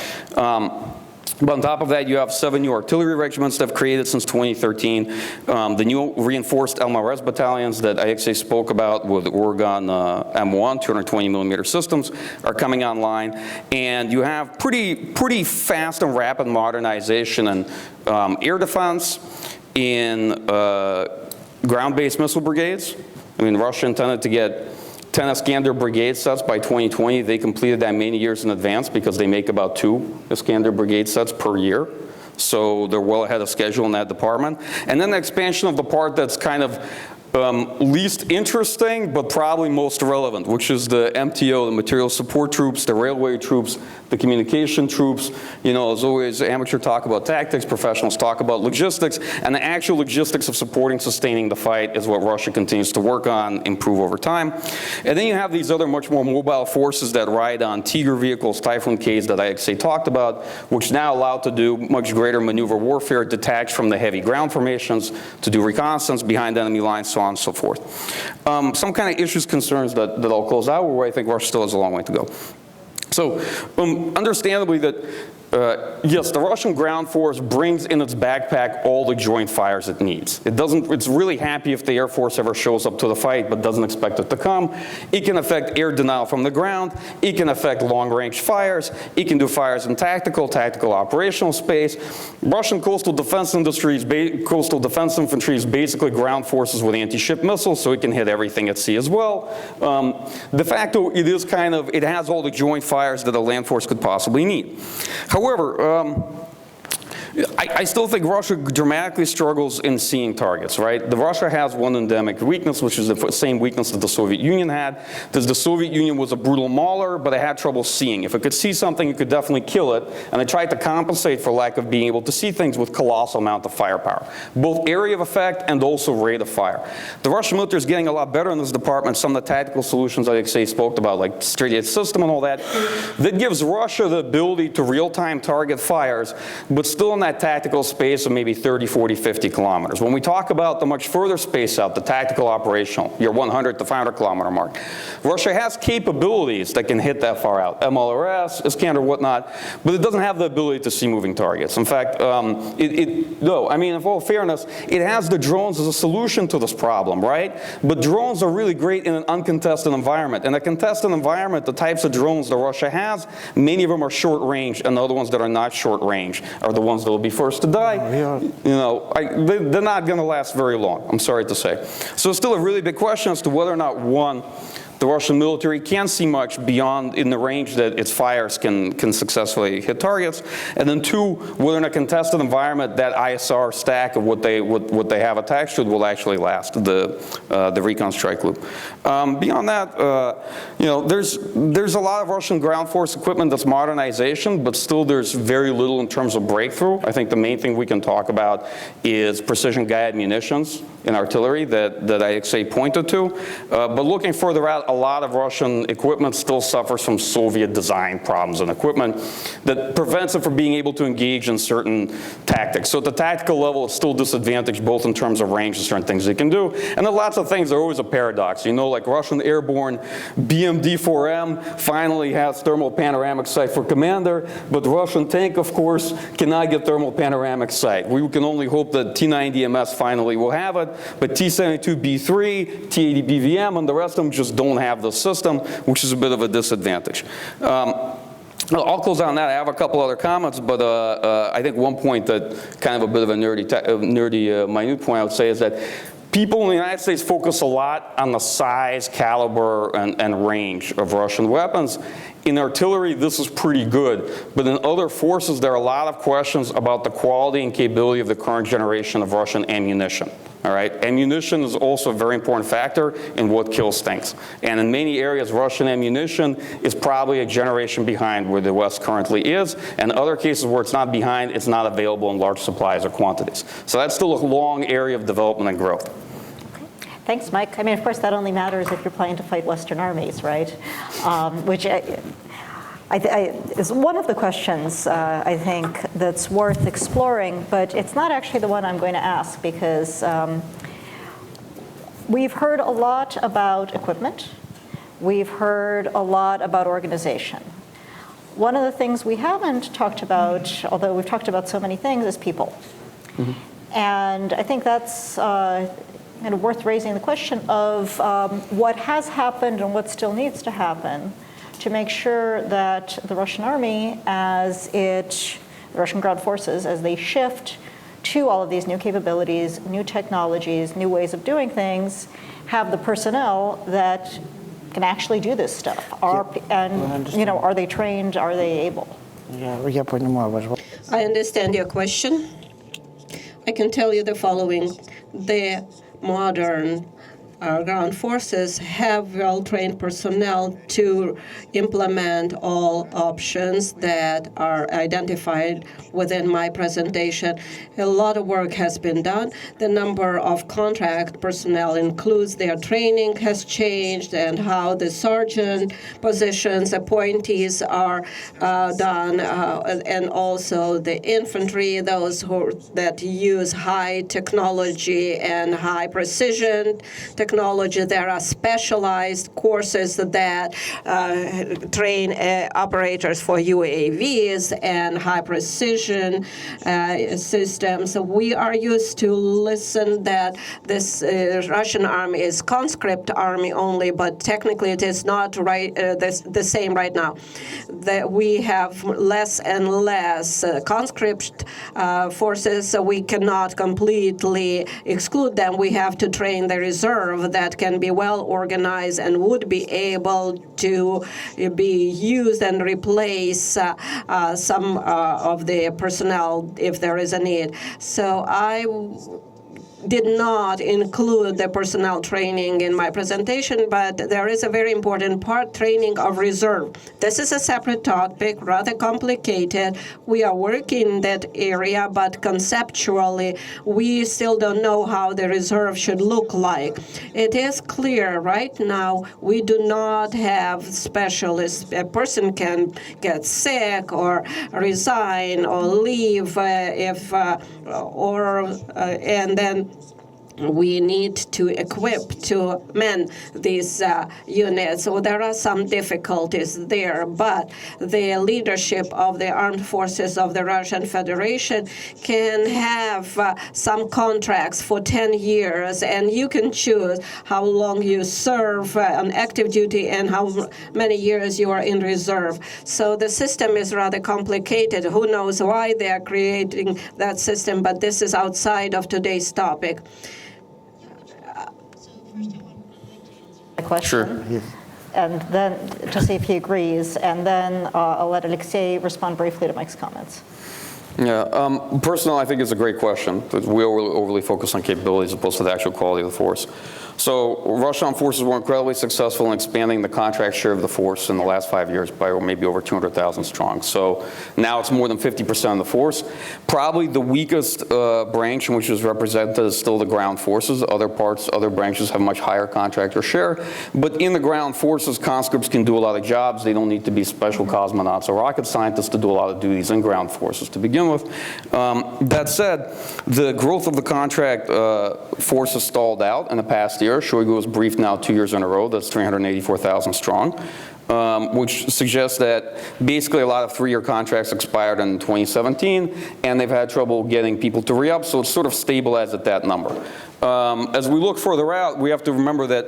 But on top of that, you have 7 new artillery regiments that have created since 2013. The new reinforced MLRS battalions that IXA spoke about with Oregon M1, 220 millimeter systems, are coming online. And you have pretty fast and rapid modernization in air defense, in ground-based missile brigades. I mean, Russia intended to get 10 Iskander brigade sets by 2020. They completed that many years in advance because they make about 2 Iskander brigade sets per year. So they're well ahead of schedule in that department. And then the expansion of the part that's kind of least interesting, but probably most relevant, which is the MTO, the material support troops, the railway troops, the communication troops. You know, as always, amateur talk about tactics, professionals talk about logistics, and the actual logistics of supporting, sustaining the fight is what Russia continues to work on, improve over time. And then you have these other much more mobile forces that ride on Tiger vehicles, Typhoon Ks that IXA talked about, which now allow to do much greater maneuver warfare, detached from the heavy ground formations, to do reconnaissance behind enemy lines, so on and so forth. Some kind of issues, concerns that I'll close out, where I think Russia still has a long way to go. So understandably that Yes, the Russian ground force brings in its backpack all the joint fires it needs. It's really happy if the Air Force ever shows up to the fight, but doesn't expect it to come. It can affect air denial from the ground. It can affect long-range fires. It can do fires in tactical operational space. Russian coastal defense infantry is basically ground forces with anti-ship missiles, so it can hit everything at sea as well. De facto, it has all the joint fires that a land force could possibly need. However, I still think Russia dramatically struggles in seeing targets, right? Russia has one endemic weakness, which is the same weakness that the Soviet Union had. The Soviet Union was a brutal mauler, but it had trouble seeing. If it could see something, it could definitely kill it, and it tried to compensate for lack of being able to see things with colossal amount of firepower, both area of effect and also rate of fire. The Russian military is getting a lot better in this department. Some of the tactical solutions I spoke about, like Strelitz system and all that, that gives Russia the ability to real-time target fires, but still in that tactical space of maybe 30, 40, 50 kilometers. When we talk about the much further space out, the tactical operational, your 100 to 500 kilometer mark, Russia has capabilities that can hit that far out. MLRS, Iskander, whatnot, but it doesn't have the ability to see moving targets. In fact, in all fairness, it has the drones as a solution to this problem, right? But drones are really great in an uncontested environment. In a contested environment, the types of drones that Russia has, many of them are short range, and the other ones that are not short range are the ones that will be first to die. They're not going to last very long, I'm sorry to say. So it's still a really big question as to whether or not, one, the Russian military can't see much beyond in the range that its fires can successfully hit targets, and then two, whether in a contested environment that ISR stack of what they have attached to it will actually last, the recon strike loop. Beyond that, there's a lot of Russian ground force equipment that's modernization, but still there's very little in terms of breakthrough. I think the main thing we can talk about is precision guided munitions in artillery that IXA pointed to, but looking further out, a lot of Russian equipment still suffers from Soviet design problems and equipment that prevents it from being able to engage in certain tactics. So at the tactical level, it's still disadvantaged both in terms of range and certain things it can do. And there are lots of things that are always a paradox. Like Russian airborne BMD-4M finally has thermal panoramic sight for commander, but the Russian tank, of course, cannot get thermal panoramic sight. We can only hope that T-90MS finally will have it, but T-72B3, T-80 BVM, and the rest of them just don't have the system, which is a bit of a disadvantage. I'll close on that. I have a couple other comments, but I think one point that kind of a bit of a nerdy minute point I would say is that people in the United States focus a lot on the size, caliber, and range of Russian weapons. In artillery, this is pretty good, but in other forces, there are a lot of questions about the quality and capability of the current generation of Russian ammunition. All right, ammunition is also a very important factor in what kills things. And in many areas, Russian ammunition is probably a generation behind where the West currently is, and other cases where it's not behind, it's not available in large supplies or quantities. So that's still a long area of development and growth. Thanks, Mike. Of course, that only matters if you're planning to fight Western armies, right? Which is one of the questions, I think, that's worth exploring, but it's not actually the one I'm going to ask because we've heard a lot about equipment. We've heard a lot about organization. One of the things we haven't talked about, although we've talked about so many things, is people. Mm-hmm. And I think that's worth raising the question of what has happened and what still needs to happen to make sure that the Russian army, the Russian ground forces, as they shift to all of these new capabilities, new technologies, new ways of doing things, have the personnel that can actually do this stuff. Are they trained? Are they able? I understand your question. I can tell you the following. The modern ground forces have well-trained personnel to implement all options that are identified within my presentation. A lot of work has been done. The number of contract personnel includes their training has changed and how the sergeant positions, appointees are done, and also the infantry, those that use high technology and high precision technology technology. There are specialized courses that train operators for UAVs and high precision systems. We are used to listen that this Russian army is conscript army only, but technically it is not right the same right now. That we have less and less conscript forces, so we cannot completely exclude them. We have to train the reserve that can be well organized and would be able to be used and replace some of the personnel if there is a need. So I did not include the personnel training in my presentation, but there is a very important part, training of reserve. This is a separate topic, rather complicated. We are working in that area, but conceptually, we still don't know how the reserve should look like. It is clear right now we do not have specialists. A person can get sick or resign or leave and then we need to equip, to man these units. So there are some difficulties there, but the leadership of the armed forces of the Russian Federation can have some contracts for 10 years, and you can choose how long you serve on active duty and how many years you are in reserve. So the system is rather complicated. Who knows why they are creating that system, but this is outside of today's topic. Question. Sure. And then to see if he agrees, and then I'll let Alexei respond briefly to Mike's comments. Yeah, personally, I think it's a great question. We overly focus on capabilities as opposed to the actual quality of the force. So Russian forces were incredibly successful in expanding the contract share of the force in the last 5 years by maybe over 200,000 strong. So now it's more than 50% of the force. Probably the weakest branch in which is represented is still the ground forces. Other branches have much higher contractor share. But in the ground forces, conscripts can do a lot of jobs. They don't need to be special cosmonauts or rocket scientists to do a lot of duties in ground forces to begin with. That said, the growth of the contract force has stalled out in the past year. Shoigu was briefed now 2 years in a row. That's 384,000 strong, which suggests that basically a lot of 3-year contracts expired in 2017, and they've had trouble getting people to re-up, so it's sort of stabilized at that number. As we look further out, we have to remember that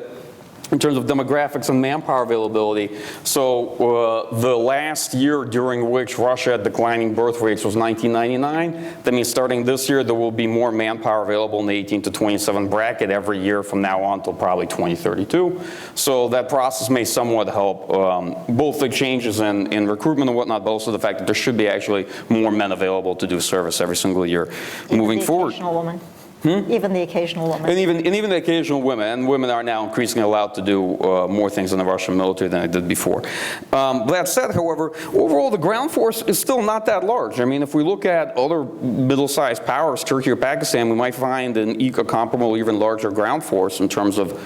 in terms of demographics and manpower availability. So the last year during which Russia had declining birth rates was 1999. That means starting this year, there will be more manpower available in the 18 to 27 bracket every year from now on until probably 2032. So that process may somewhat help both the changes in recruitment and whatnot, but also the fact that there should be actually more men available to do service every single year moving forward. Occasional woman. Even the occasional woman. And even the occasional women, and women are now increasingly allowed to do more things in the Russian military than they did before. That said, however, overall the ground force is still not that large. I mean, if we look at other middle-sized powers, Turkey or Pakistan, we might find a comparable, even larger ground force in terms of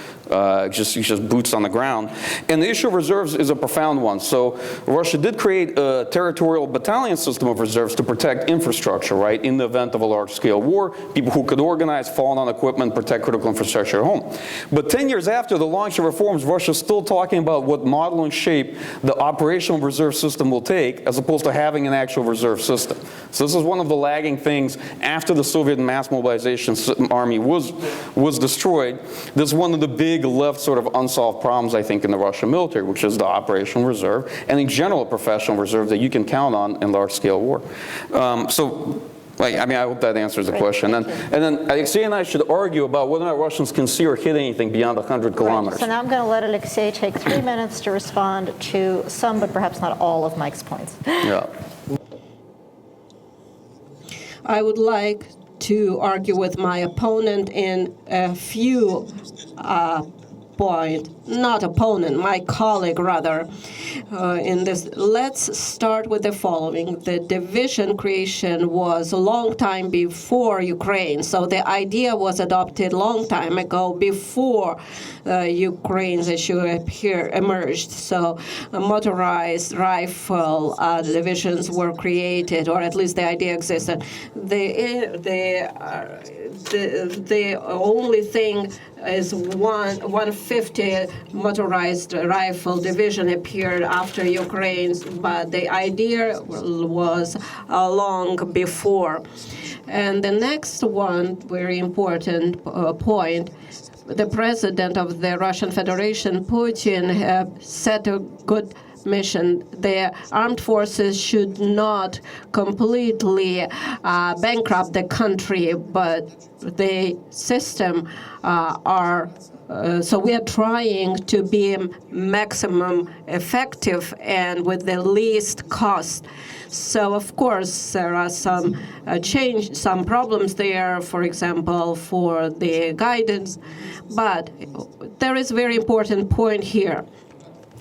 just boots on the ground. And the issue of reserves is a profound one. So Russia did create a territorial battalion system of reserves to protect infrastructure, right? In the event of a large-scale war, people who could organize, fall on equipment, protect critical infrastructure at home. But 10 years after the launch of reforms, Russia's still talking about what model and shape the operational reserve system will take, as opposed to having an actual reserve system. So this is one of the lagging things after the Soviet mass mobilization army was destroyed. This is one of the big left sort of unsolved problems, I think, in the Russian military, which is the operational reserve and in general professional reserve that you can count on in large-scale war. I hope that answers the question. And then Alexei and I should argue about whether or not Russians can see or hit anything beyond 100 kilometers. Right. So now I'm going to let Alexei take 3 minutes to respond to some, but perhaps not all, of Mike's points. Yeah. I would like to argue with my opponent in a few points. Not opponent, my colleague rather. in this. Let's start with the following. The division creation was a long time before Ukraine, so the idea was adopted long time ago before Ukraine's issue emerged. So motorized rifle divisions were created, or at least the idea existed. The only thing is 150 motorized rifle division appeared after Ukraine's, but the idea was long before. And the next one, very important point, the president of the Russian Federation, Putin, set a good mission. The armed forces should not completely bankrupt the country, but the system so we are trying to be maximum effective and with the least cost. So of course there are some some problems there, for example, for the guidance, but there is a very important point here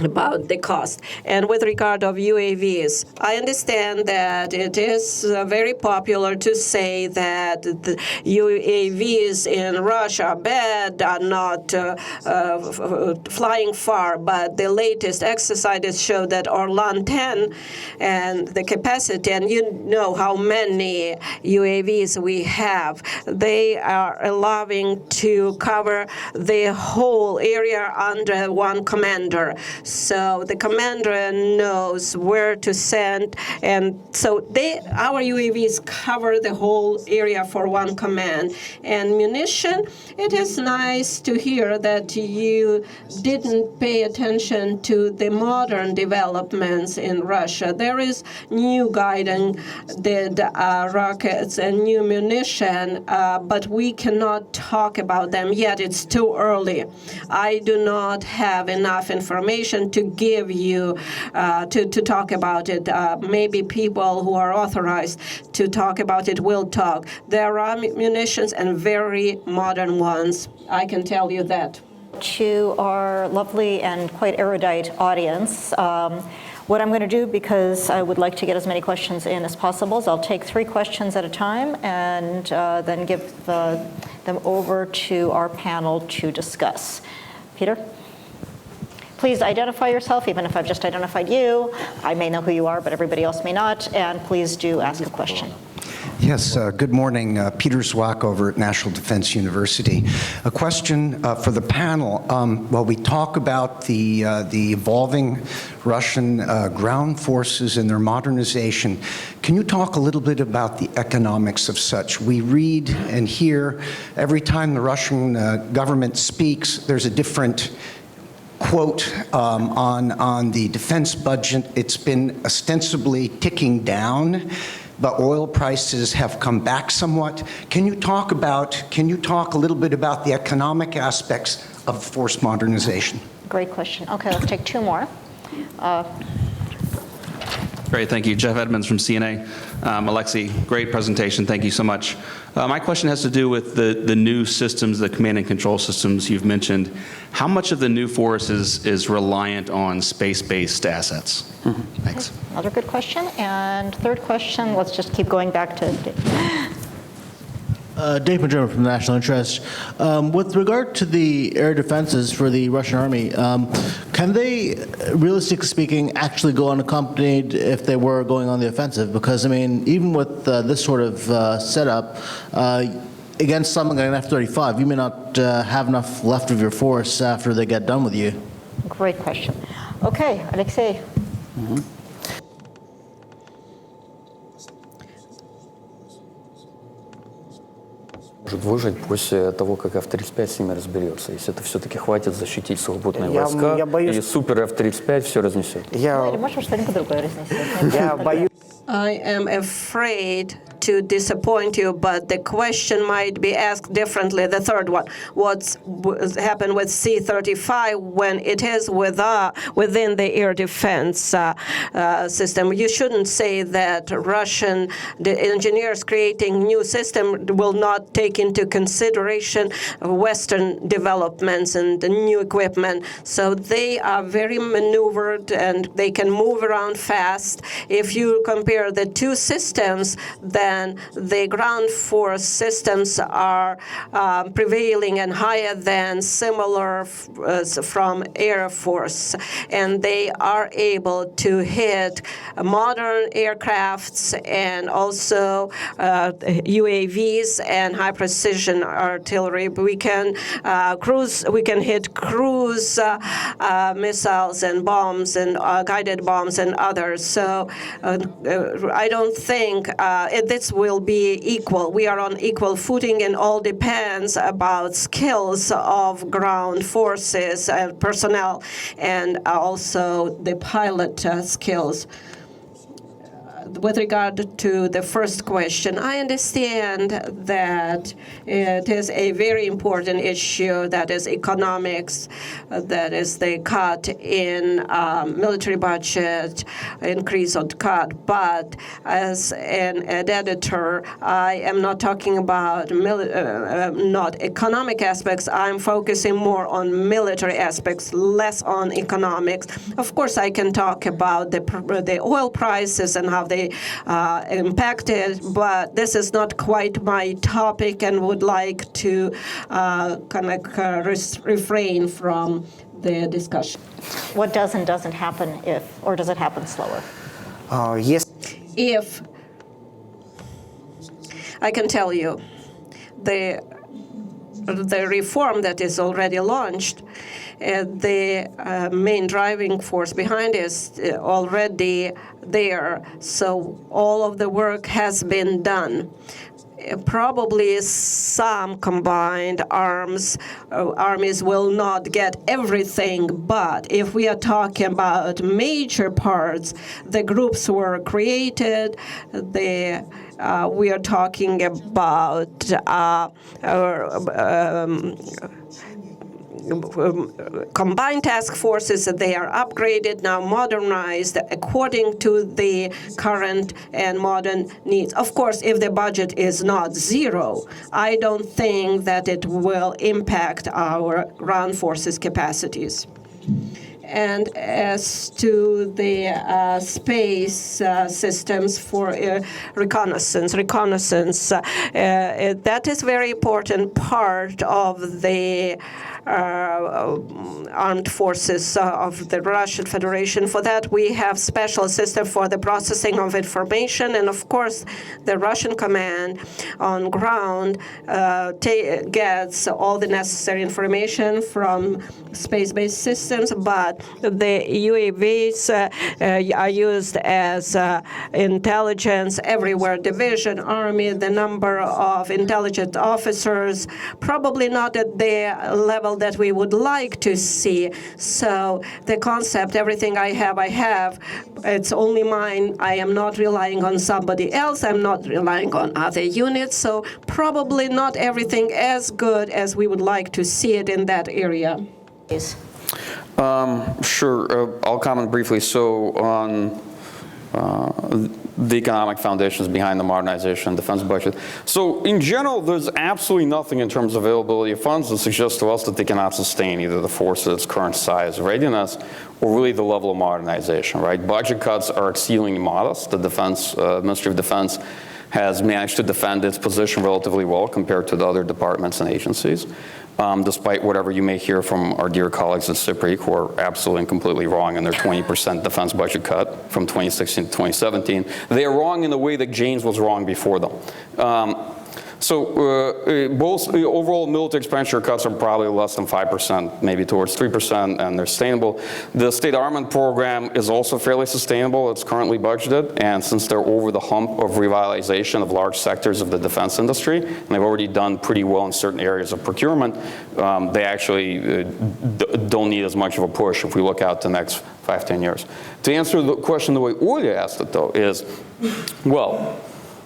about the cost. And with regard of UAVs, I understand that it is very popular to say that the UAVs in Russia are bad, are not flying far, but the latest exercises show that Orlan 10 and the capacity, and you know how many UAVs we have, they are allowing to cover the whole area under one commander. So the commander knows where to send, and so our UAVs cover the whole area for one command. And munition, it is nice to hear that you didn't pay attention to the modern developments in Russia. There is new guiding rockets and new munition, but we cannot talk about them yet. It's too early. I do not have enough information to give you to talk about it. Maybe people who are authorized to talk about it will talk. There are munitions and very modern ones. I can tell you that. To our lovely and quite erudite audience, what I'm going to do, because I would like to get as many questions in as possible, is I'll take 3 questions at a time and then give them over to our panel to discuss. Peter? Please identify yourself, even if I've just identified you. I may know who you are, but everybody else may not. And please do ask a question. Yes, good morning. Peter Zwack over at National Defense University. A question for the panel. While we talk about the evolving Russian ground forces and their modernization, can you talk a little bit about the economics of such? We read and hear every time the Russian government speaks, there's a different quote on the defense budget. It's been ostensibly ticking down, but oil prices have come back somewhat. Can you talk a little bit about the economic aspects of force modernization? Great question. Okay, let's take 2 more. Great, thank you. Jeff Edmonds from CNA. Alexei, great presentation. Thank you so much. My question has to do with the new systems, the command and control systems you've mentioned. How much of the new force is reliant on space-based assets? Mm-hmm. Thanks. Okay. Another good question. And 3rd question, let's just keep going back to Dave Majerman from National Interest. With regard to the air defenses for the Russian Army, can they, realistically speaking, actually go unaccompanied if they were going on the offensive? Because, I mean, even with this sort of setup, against something like an F-35, you may not have enough left of your force after they get done with you. Great question. Okay, Alexei. Mm-hmm. Может выжить после того, как F-35 с ними разберется, если это все-таки хватит защитить сухопутные войска, и супер F-35 все разнесет. Или может что-нибудь другое разнесет. I am afraid to disappoint you, but the question might be asked differently. The third one, what's happened with C-35 when it is within the air defense system? You shouldn't say that the engineers creating new system will not take into consideration Western developments and the new equipment. So they are very maneuvered and they can move around fast. If you compare the two systems, then the ground force systems are prevailing and higher than similar from Air Force. And they are able to hit modern aircrafts and also UAVs and high precision artillery. We can hit cruise missiles and bombs and guided bombs and others. So I don't think this will be equal. We are on equal footing, and all depends about skills of ground forces and personnel, and also the pilot skills. With regard to the first question, I understand that it is a very important issue, that is economics, that is the cut in military budget, increase or cut. But as an editor, I am not talking about not economic aspects. I'm focusing more on military aspects, less on economics. Of course, I can talk about the oil prices and how they impacted, but this is not quite my topic, and would like to refrain from the discussion. What does and doesn't happen or does it happen slower? Yes. If I can tell you, the reform that is already launched, the main driving force behind is already there. So all of the work has been done. Probably some combined armies will not get everything, but if we are talking about major parts, the groups were created. We are talking about combined task forces. They are upgraded now, modernized according to the current and modern needs. Of course, if the budget is not zero, I don't think that it will impact our ground forces capacities. And as to the space systems for reconnaissance, that is very important part of the armed forces of the Russian Federation. For that, we have special system for the processing of information, and of course, the Russian command on ground gets all the necessary information from space-based systems, but the UAVs are used as intelligence everywhere. Division, army, the number of intelligent officers, probably not at the level that we would like to see. So the concept, everything I have, it's only mine. I am not relying on somebody else. I'm not relying on other units. So probably not everything as good as we would like to see it in that area. Please. Sure. I'll comment briefly. So on the economic foundations behind the modernization and defense budget. So in general, there's absolutely nothing in terms of availability of funds that suggests to us that they cannot sustain either the force at its current size, readiness, or really the level of modernization, right? Budget cuts are exceedingly modest. The Ministry of Defense has managed to defend its position relatively well compared to the other departments and agencies. Despite whatever you may hear from our dear colleagues at CIPRI, who are absolutely and completely wrong in their 20% defense budget cut from 2016 to 2017. They are wrong in the way that Janes was wrong before them. Both overall military expenditure cuts are probably less than 5%, maybe towards 3%, and they're sustainable. The state armament program is also fairly sustainable. It's currently budgeted, and since they're over the hump of revitalization of large sectors of the defense industry, and they've already done pretty well in certain areas of procurement, they actually don't need as much of a push if we look out the next 5-10 years. To answer the question the way Oля asked it, though, is, well,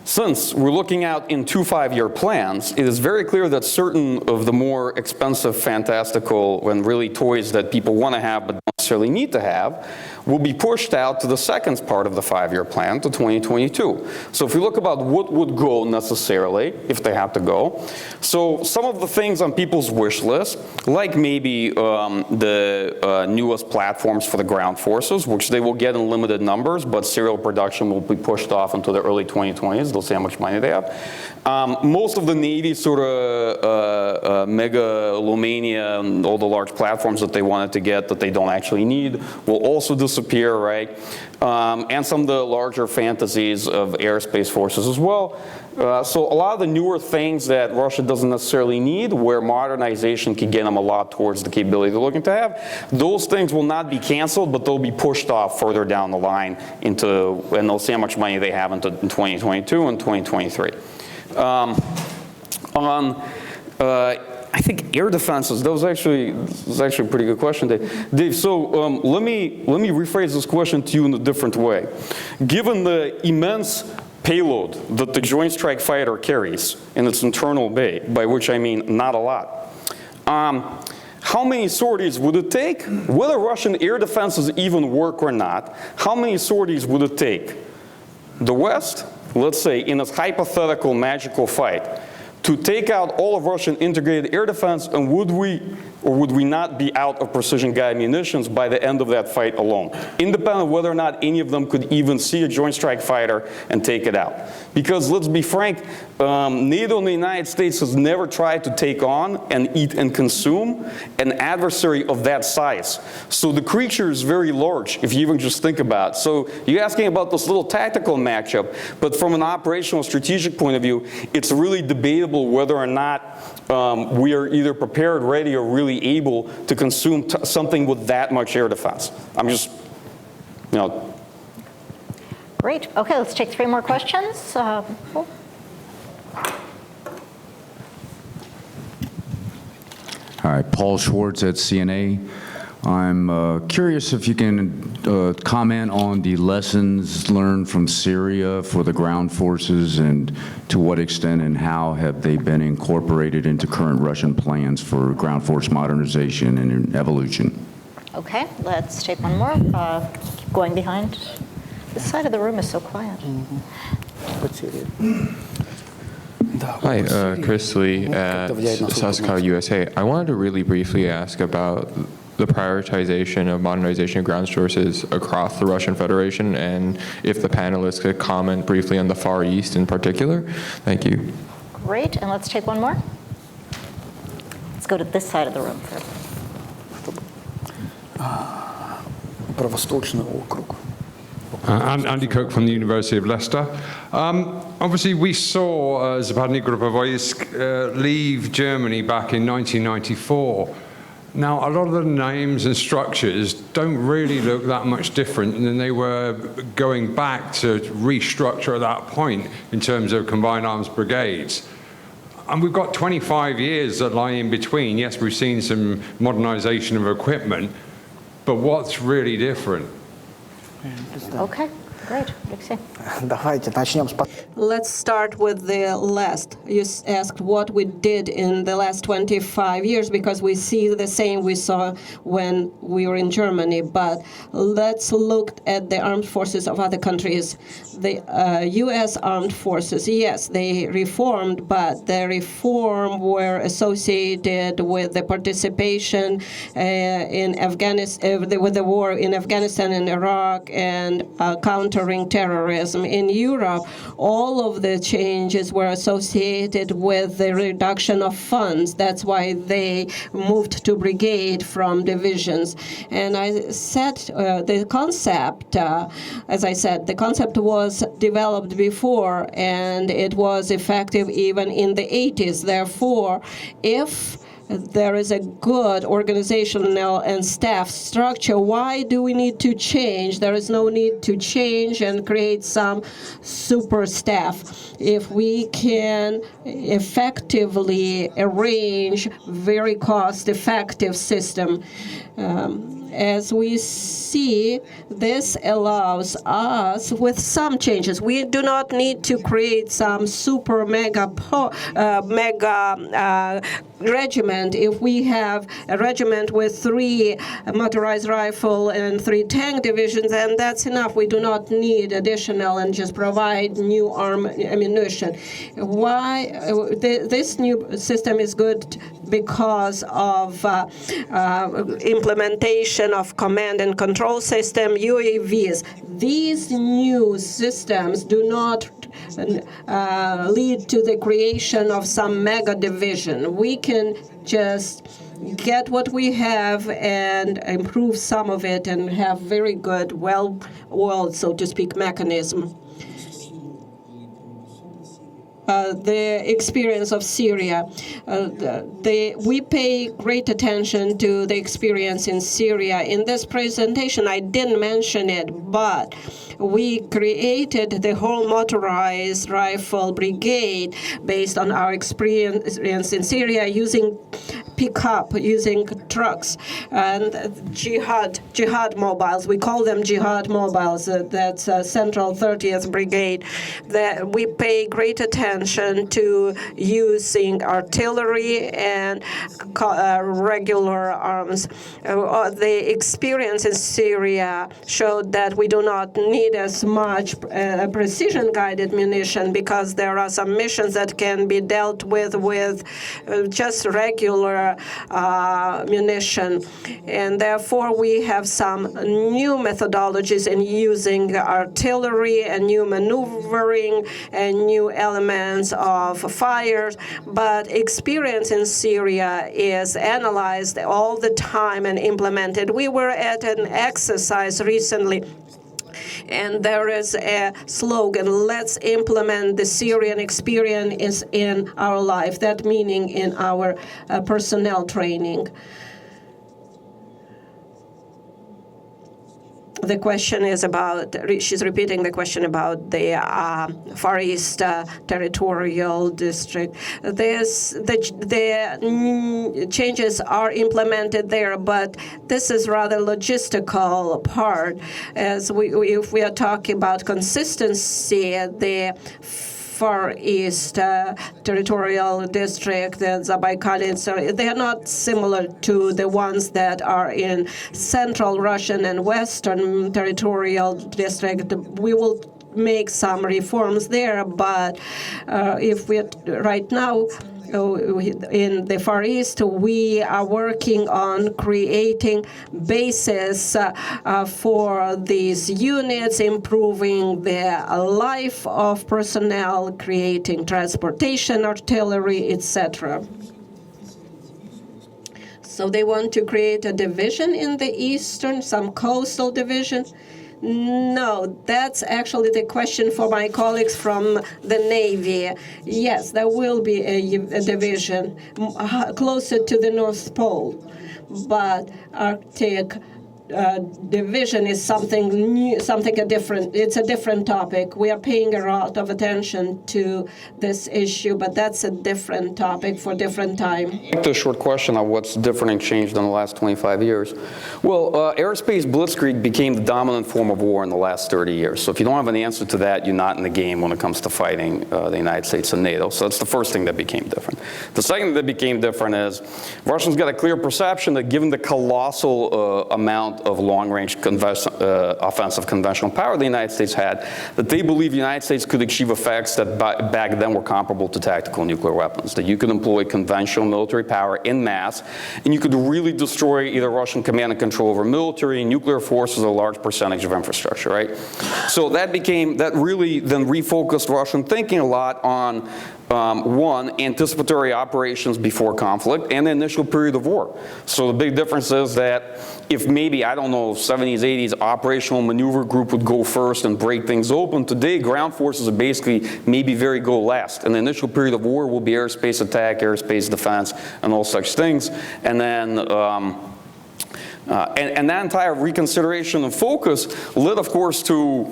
Since we're looking out in 2 5-year plans, it is very clear that certain of the more expensive, fantastical, and really toys that people want to have but don't necessarily need to have will be pushed out to the second part of the 5-year plan to 2022. So if we look about what would go necessarily, if they have to go, so some of the things on people's wish list, like maybe the newest platforms for the ground forces, which they will get in limited numbers, but serial production will be pushed off into the early 2020s. They'll see how much money they have. Most of the Navy sort of megalomania and all the large platforms that they wanted to get that they don't actually need will also disappear, right? And some of the larger fantasies of airspace forces as well. So a lot of the newer things that Russia doesn't necessarily need, where modernization can get them a lot towards the capability they're looking to have, those things will not be canceled, but they'll be pushed off further down the line into, and they'll see how much money they have in 2022 and 2023. I think air defenses, that was actually a pretty good question, Dave. Dave, so let me rephrase this question to you in a different way. Given the immense payload that the Joint Strike Fighter carries in its internal bay, by which I mean not a lot, how many sorties would it take, whether Russian air defenses even work or not, how many sorties would it take the West, let's say in its hypothetical magical fight, to take out all of Russian integrated air defense, and would we or would we not be out of precision-guided munitions by the end of that fight alone, independent of whether or not any of them could even see a Joint Strike Fighter and take it out? Because let's be frank, NATO and the United States has never tried to take on and eat and consume an adversary of that size. So the creature is very large, if you even just think about it. So you're asking about this little tactical matchup, but from an operational strategic point of view, it's really debatable whether or not we are either prepared, ready, or really able to consume something with that much air defense. I'm just, Great. Okay, let's take 3 more questions. Cool. All right, Paul Schwartz at CNA. I'm curious if you can comment on the lessons learned from Syria for the ground forces, and to what extent and how have they been incorporated into current Russian plans for ground force modernization and evolution? Okay, let's take one more. Keep going behind. This side of the room is so quiet. Hi, Chris Lee at Saskatchewan, USA. I wanted to really briefly ask about the prioritization of modernization of ground forces across the Russian Federation, and if the panelists could comment briefly on the Far East in particular. Thank you. Great, and let's take one more. Let's go to this side of the room first. Andy Cook from the University of Leicester. Obviously, we saw Zapadny Grupa Vojsk leave Germany back in 1994. Now, a lot of the names and structures don't really look that much different than they were going back to restructure at that point in terms of combined arms brigades. And we've got 25 years that lie in between. Yes, we've seen some modernization of equipment, but what's really different? Okay, great. Let's start with the last. You asked what we did in the last 25 years, because we see the same we saw when we were in Germany. But let's look at the armed forces of other countries. The U.S. armed forces, yes, they reformed, but the reform were associated with the participation in Afghanistan, with the war in Afghanistan and Iraq, and countering terrorism. In Europe, all of the changes were associated with the reduction of funds. That's why they moved to brigade from divisions. And I said the concept, as I said, the concept was developed before, and it was effective even in the 80s. Therefore, if there is a good organizational and staff structure, why do we need to change? There is no need to change and create some super staff. If we can effectively arrange very cost-effective system, As we see, this allows us with some changes. We do not need to create some super mega regiment. If we have a regiment with 3 motorized rifle and 3 tank divisions, then that's enough. We do not need additional and just provide new ammunition. Why this new system is good? Because of implementation of command and control system, UAVs. These new systems do not lead to the creation of some mega division. We can just get what we have and improve some of it and have very good, well-oiled, so to speak, mechanism. The experience of Syria. We pay great attention to the experience in Syria. In this presentation, I didn't mention it, but we created the whole motorized rifle brigade based on our experience in Syria using pickup, using trucks, and jihad mobiles. We call them jihad mobiles. That's Central 30th Brigade. That we pay great attention to using artillery and regular arms. The experience in Syria showed that we do not need as much precision-guided munition because there are some missions that can be dealt with just regular munition. And therefore, we have some new methodologies in using artillery and new maneuvering and new elements of fire. But experience in Syria is analyzed all the time and implemented. We were at an exercise recently, and there is a slogan, let's implement the Syrian experience in our life, that meaning in our personnel training. The question is about, she's repeating the question about the Far East Territorial District. The changes are implemented there, but this is rather logistical part. If we are talking about consistency, the Far East Territorial District and Zabaikal, so they are not similar to the ones that are in Central Russian and Western Territorial District. We will make some reforms there, but if we right now in the Far East, we are working on creating bases for these units, improving the life of personnel, creating transportation, artillery, etc. So they want to create a division in the eastern, some coastal division. No, that's actually the question for my colleagues from the Navy. Yes, there will be a division closer to the North Pole, but Arctic division is something new, different. It's a different topic. We are paying a lot of attention to this issue, but that's a different topic for different time. The short question of what's different and changed in the last 25 years. Well, aerospace blitzkrieg became the dominant form of war in the last 30 years. So if you don't have an answer to that, you're not in the game when it comes to fighting the United States and NATO. So that's the first thing that became different. The second that became different is Russians got a clear perception that given the colossal amount of long-range offensive conventional power the United States had, that they believed the United States could achieve effects that back then were comparable to tactical nuclear weapons, that you could employ conventional military power in mass, and you could really destroy either Russian command and control over military and nuclear forces, a large percentage of infrastructure, right? So that really then refocused Russian thinking a lot on one, anticipatory operations before conflict and the initial period of war. So the big difference is that if maybe, I don't know, 70s, 80s, operational maneuver group would go first and break things open, today ground forces are basically maybe very go last. And the initial period of war will be airspace attack, airspace defense, and all such things. And then and that entire reconsideration of focus led, of course, to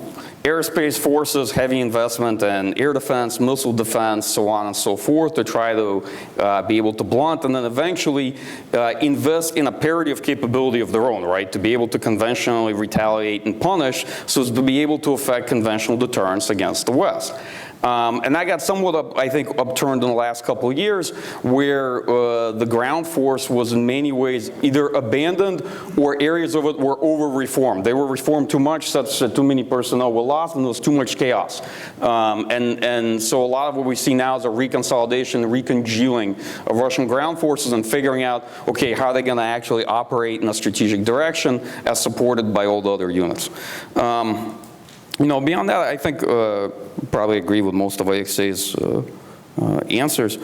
airspace forces, heavy investment in air defense, missile defense, so on and so forth, to try to be able to blunt, and then eventually invest in a parity of capability of their own, right? To be able to conventionally retaliate and punish, so as to be able to affect conventional deterrence against the West. And that got somewhat, I think, upturned in the last couple of years, where the ground force was in many ways either abandoned or areas of it were over-reformed. They were reformed too much, such that too many personnel were lost, and there was too much chaos. And so a lot of what we see now is a reconsolidation, recongealing of Russian ground forces and figuring out, okay, how are they going to actually operate in a strategic direction as supported by all the other units. You know, beyond that, I think probably agree with most of Alexei's answers.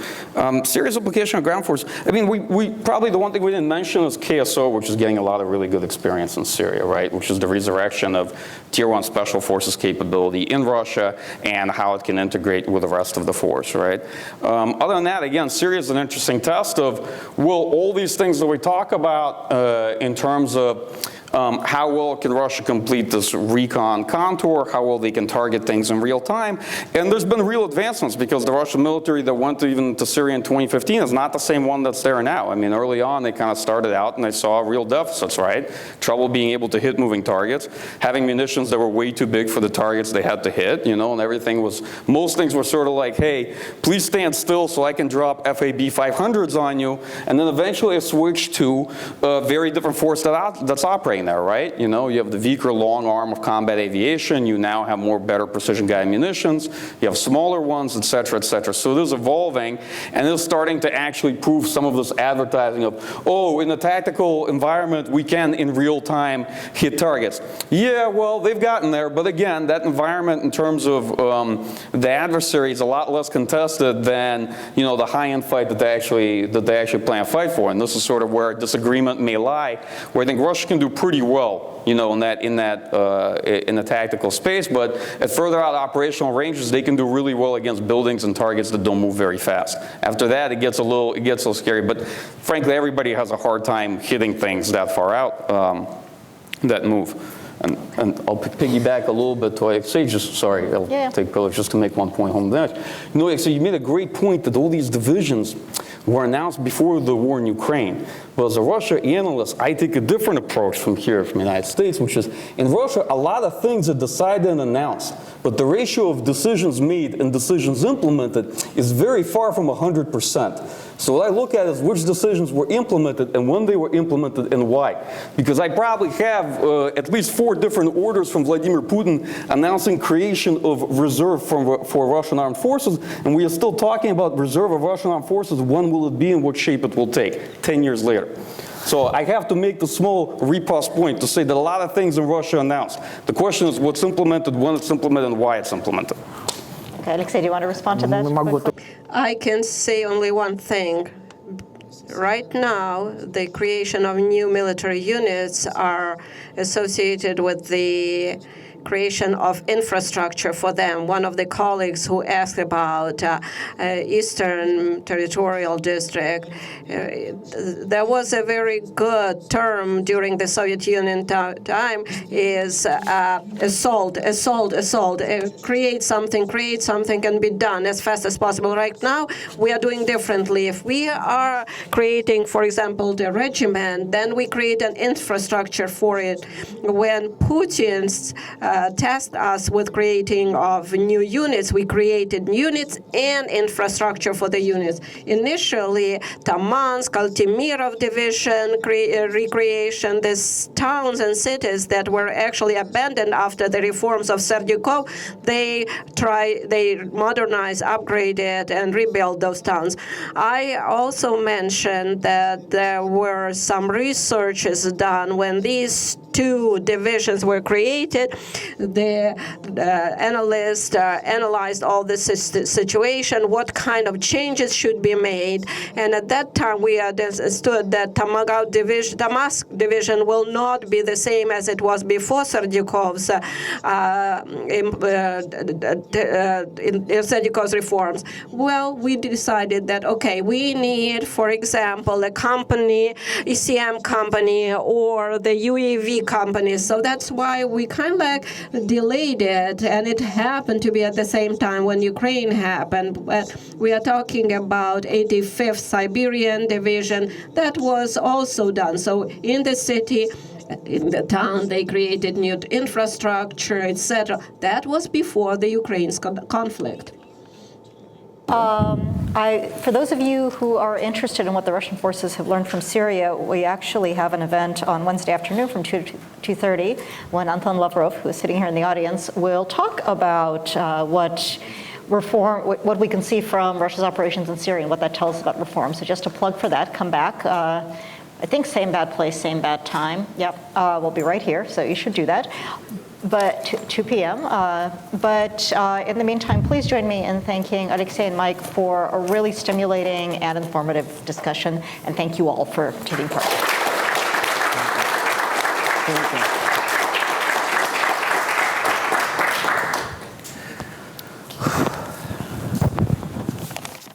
Serious application of ground force. I mean, we probably the one thing we didn't mention is KSO, which is getting a lot of really good experience in Syria, right? Which is the resurrection of Tier 1 Special Forces capability in Russia and how it can integrate with the rest of the force, right? Other than that, again, Syria is an interesting test of, will all these things that we talk about in terms of how well can Russia complete this recon contour, how well they can target things in real time. And there's been real advancements, because the Russian military that went even to Syria in 2015 is not the same one that's there now. I mean, early on they kind of started out and they saw real deficits, right? Trouble being able to hit moving targets, having munitions that were way too big for the targets they had to hit, you know, and everything was, most things were sort of like, hey, please stand still so I can drop FAB 500s on you. And then eventually it switched to a very different force that's operating there, right? You know, you have the weaker long arm of combat aviation, you now have more better precision guided munitions, you have smaller ones, et cetera, et cetera. So it is evolving, and it is starting to actually prove some of this advertising of, oh, in the tactical environment, we can in real time hit targets. Yeah, well, they've gotten there, but again, that environment in terms of the adversary is a lot less contested than, you know, the high-end fight that they actually plan to fight for. And this is sort of where disagreement may lie, where I think Russia can do pretty well, you know, in the tactical space, but at further out operational ranges, they can do really well against buildings and targets that don't move very fast. After that, it gets a little scary. But frankly, everybody has a hard time hitting things that far out that move. And I'll piggyback a little bit to Alexei, take privilege just to make one point home there. You know, Alexei, you made a great point that all these divisions were announced before the war in Ukraine. But as a Russia analyst, I take a different approach from here, from the United States, which is, in Russia, a lot of things are decided and announced, but the ratio of decisions made and decisions implemented is very far from 100%. So what I look at is which decisions were implemented and when they were implemented and why. Because I probably have at least 4 different orders from Vladimir Putin announcing creation of reserve for Russian armed forces, and we are still talking about reserve of Russian armed forces. When will it be and what shape it will take 10 years later? So I have to make the small repose point to say that a lot of things in Russia announced. The question is what's implemented, when it's implemented, and why it's implemented. Okay, Alexei, do you want to respond to that? I can say only one thing. Right now, the creation of new military units are associated with the creation of infrastructure for them. One of the colleagues who asked about Eastern Territorial District, there was a very good term during the Soviet Union time is assault. Create something can be done as fast as possible. Right now, we are doing differently. If we are creating, for example, the regiment, then we create an infrastructure for it. When Putin's tasked us with creating of new units, we created units and infrastructure for the units. Initially, Tamansk, Altemirov division recreation, these towns and cities that were actually abandoned after the reforms of Serdyukov, they modernized, upgraded, and rebuilt those towns. I also mentioned that there were some researches done when these 2 divisions were created. The analysts analyzed all this situation, what kind of changes should be made, and at that time we understood that Damask division will not be the same as it was before Serdyukov's Serdyukov's reforms. Well, we decided that, okay, we need, for example, a company, ECM company, or the UAV companies. So that's why we kind of like delayed it, and it happened to be at the same time when Ukraine happened. But we are talking about 85th Siberian Division. That was also done. So in the city, in the town, they created new infrastructure, etc. That was before the Ukraine conflict. For those of you who are interested in what the Russian forces have learned from Syria, we actually have an event on Wednesday afternoon from 2 to 2:30 when Anton Lavrov, who is sitting here in the audience, will talk about what we can see from Russia's operations in Syria and what that tells us about reform. So just a plug for that, come back. I think same bad place, same bad time. Yep, we'll be right here, so you should do that. But 2 p.m. But in the meantime, please join me in thanking Alexei and Mike for a really stimulating and informative discussion, and thank you all for taking part. Thank you.